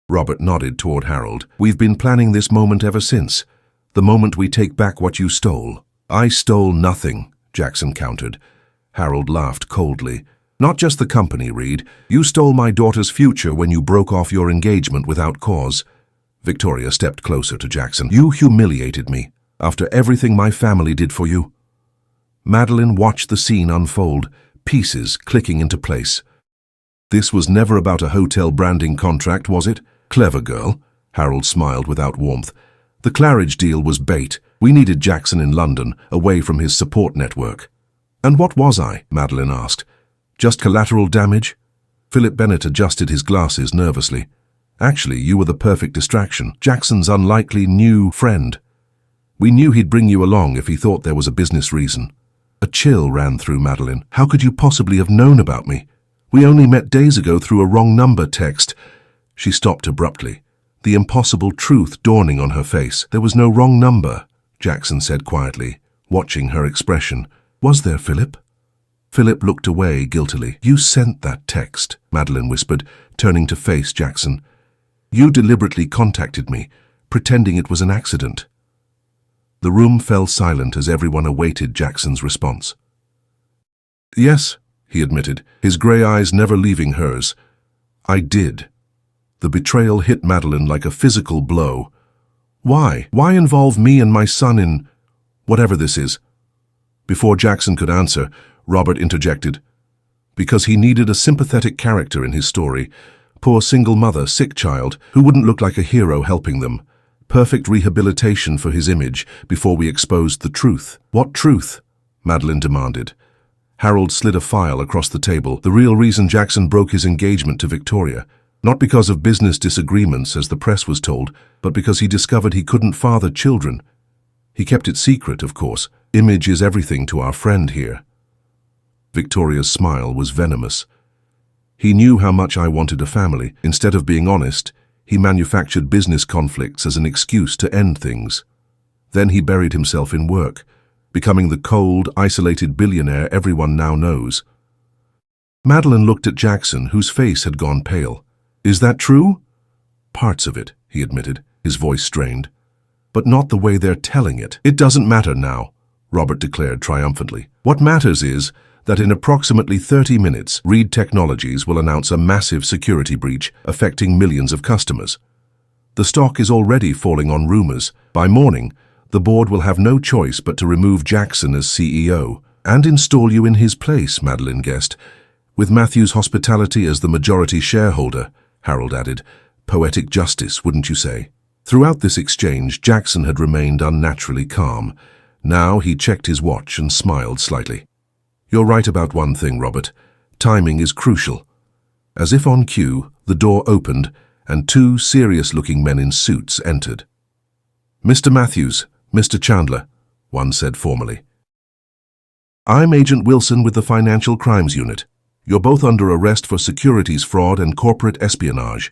Robert nodded toward Harold. We've been planning this moment ever since. The moment we take back what you stole. I stole nothing, Jackson countered. Harold laughed coldly. Not just the company, Reed. You stole my daughter's future when you broke off your engagement without cause. Victoria stepped closer to Jackson. You humiliated me, after everything my family did for you. Madeline watched the scene unfold, pieces clicking into place. This was never about a hotel branding contract, was it? Clever girl. Harold smiled without warmth. The Claridge deal was bait. We needed Jackson in London, away from his support network. And what was I? Madeline asked. Just collateral damage? Philip Bennett adjusted his glasses nervously. Actually, you were the perfect distraction. Jackson's unlikely new friend. We knew he'd bring you along if he thought there was a business reason. A chill ran through Madeline. How could you possibly have known about me? We only met days ago through a wrong number text. She stopped abruptly, the impossible truth dawning on her face. There was no wrong number, Jackson said quietly, watching her expression. Was there, Philip? Philip looked away guiltily. You sent that text, Madeline whispered, turning to face Jackson. You deliberately contacted me, pretending it was an accident. The room fell silent as everyone awaited Jackson's response. Yes, he admitted, his grey eyes never leaving hers. I did. The betrayal hit Madeline like a physical blow. Why? Why involve me and my son in whatever this is? Before Jackson could answer, Robert interjected. Because he needed a sympathetic character in his story. Poor single mother, sick child, who wouldn't look like a hero helping them. Perfect rehabilitation for his image before we exposed the truth. What truth? Madeline demanded. Harold slid a file across the table, the real reason Jackson broke his engagement to Victoria. Not because of business disagreements, as the press was told, but because he discovered he couldn't father children. He kept it secret, of course. Image is everything to our friend here. Victoria's smile was venomous. He knew how much I wanted a family. Instead of being honest, he manufactured business conflicts as an excuse to end things. Then he buried himself in work, becoming the cold, isolated billionaire everyone now knows. Madeline looked at Jackson, whose face had gone pale. Is that true? Parts of it, he admitted, his voice strained. but not the way they're telling it. It doesn't matter now, Robert declared triumphantly. What matters is that in approximately 30 minutes, Reed Technologies will announce a massive security breach affecting millions of customers. The stock is already falling on rumors. By morning, the board will have no choice but to remove Jackson as CEO and install you in his place, Madeline guessed. With Matthew's hospitality as the majority shareholder, Harold added. Poetic justice, wouldn't you say? Throughout this exchange, Jackson had remained unnaturally calm. Now he checked his watch and smiled slightly. You're right about one thing, Robert. Timing is crucial. As if on cue, the door opened and two serious-looking men in suits entered. Mr. Matthews, Mr. Chandler, one said formally. I'm Agent Wilson with the Financial Crimes Unit. You're both under arrest for securities fraud and corporate espionage.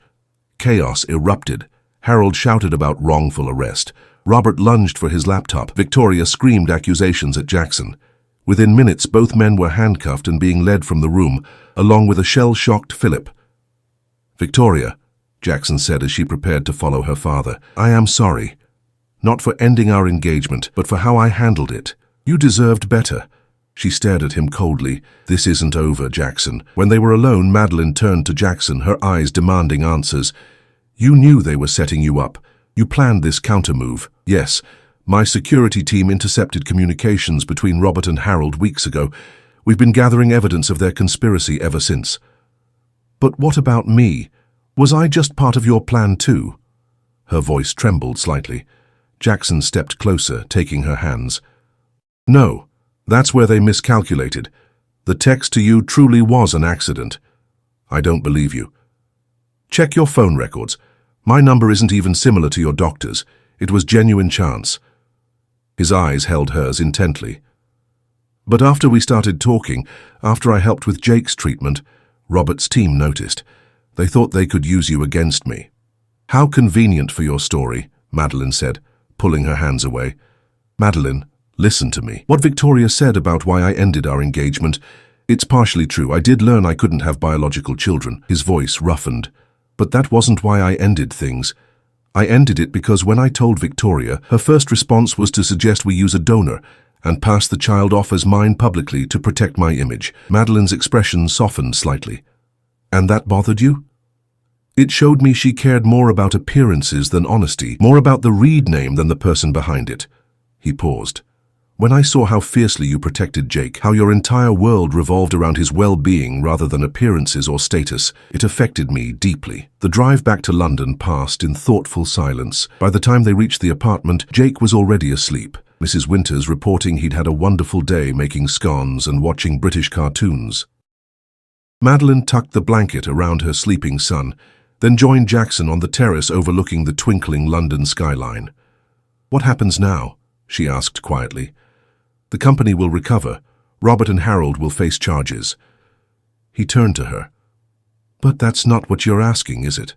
Chaos erupted. Harold shouted about wrongful arrest. Robert lunged for his laptop. Victoria screamed accusations at Jackson. Within minutes, both men were handcuffed and being led from the room, along with a shell-shocked Philip. Victoria, Jackson said as she prepared to follow her father, I am sorry. Not for ending our engagement, but for how I handled it. You deserved better. She stared at him coldly. This isn't over, Jackson. When they were alone, Madeline turned to Jackson, her eyes demanding answers. You knew they were setting you up. You planned this countermove. Yes, my security team intercepted communications between Robert and Harold weeks ago. We've been gathering evidence of their conspiracy ever since. But what about me? Was I just part of your plan too? Her voice trembled slightly. Jackson stepped closer, taking her hands. No, that's where they miscalculated. The text to you truly was an accident. I don't believe you. Check your phone records. My number isn't even similar to your doctor's. It was genuine chance. His eyes held hers intently. But after we started talking, after I helped with Jake's treatment, Robert's team noticed. They thought they could use you against me. How convenient for your story, Madeline said, pulling her hands away. Madeline, listen to me. What Victoria said about why I ended our engagement, it's partially true. I did learn I couldn't have biological children. His voice roughened. But that wasn't why I ended things. I ended it because when I told Victoria, her first response was to suggest we use a donor and pass the child off as mine publicly to protect my image. Madeline's expression softened slightly. And that bothered you? It showed me she cared more about appearances than honesty, more about the Reed name than the person behind it. He paused. When I saw how fiercely you protected Jake, how your entire world revolved around his well-being rather than appearances or status, it affected me deeply. The drive back to London passed in thoughtful silence. By the time they reached the apartment, Jake was already asleep. Mrs. Winters reporting he'd had a wonderful day making scones and watching British cartoons. Madeline tucked the blanket around her sleeping son, then joined Jackson on the terrace overlooking the twinkling London skyline. What happens now? She asked quietly. The company will recover. Robert and Harold will face charges. He turned to her. But that's not what you're asking, is it?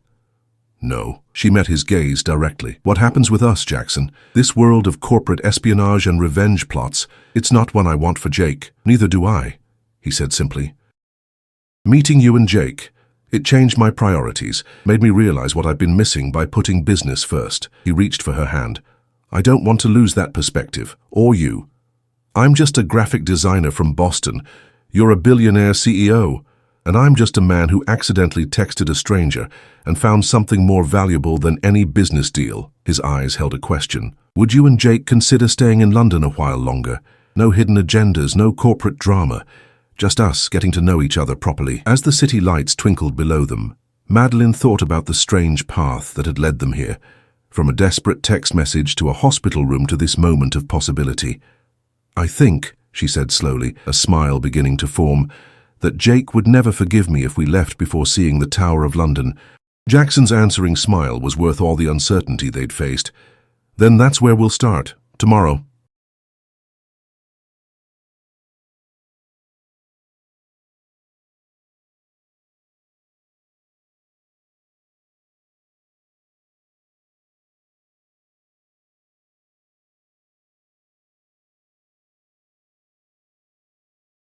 No. She met his gaze directly. What happens with us, Jackson? This world of corporate espionage and revenge plots, it's not one I want for Jake. Neither do I, he said simply. Meeting you and Jake, it changed my priorities, made me realize what I've been missing by putting business first. He reached for her hand. I don't want to lose that perspective, or you. I'm just a graphic designer from Boston. You're a billionaire CEO, and I'm just a man who accidentally texted a stranger and found something more valuable than any business deal. His eyes held a question. Would you and Jake consider staying in London a while longer? No hidden agendas, no corporate drama. Just us getting to know each other properly. As the city lights twinkled below them, Madeline thought about the strange path that had led them here. From a desperate text message to a hospital room to this moment of possibility. I think, she said slowly, a smile beginning to form, that Jake would never forgive me if we left before seeing the Tower of London. Jackson's answering smile was worth all the uncertainty they'd faced. Then that's where we'll start, tomorrow.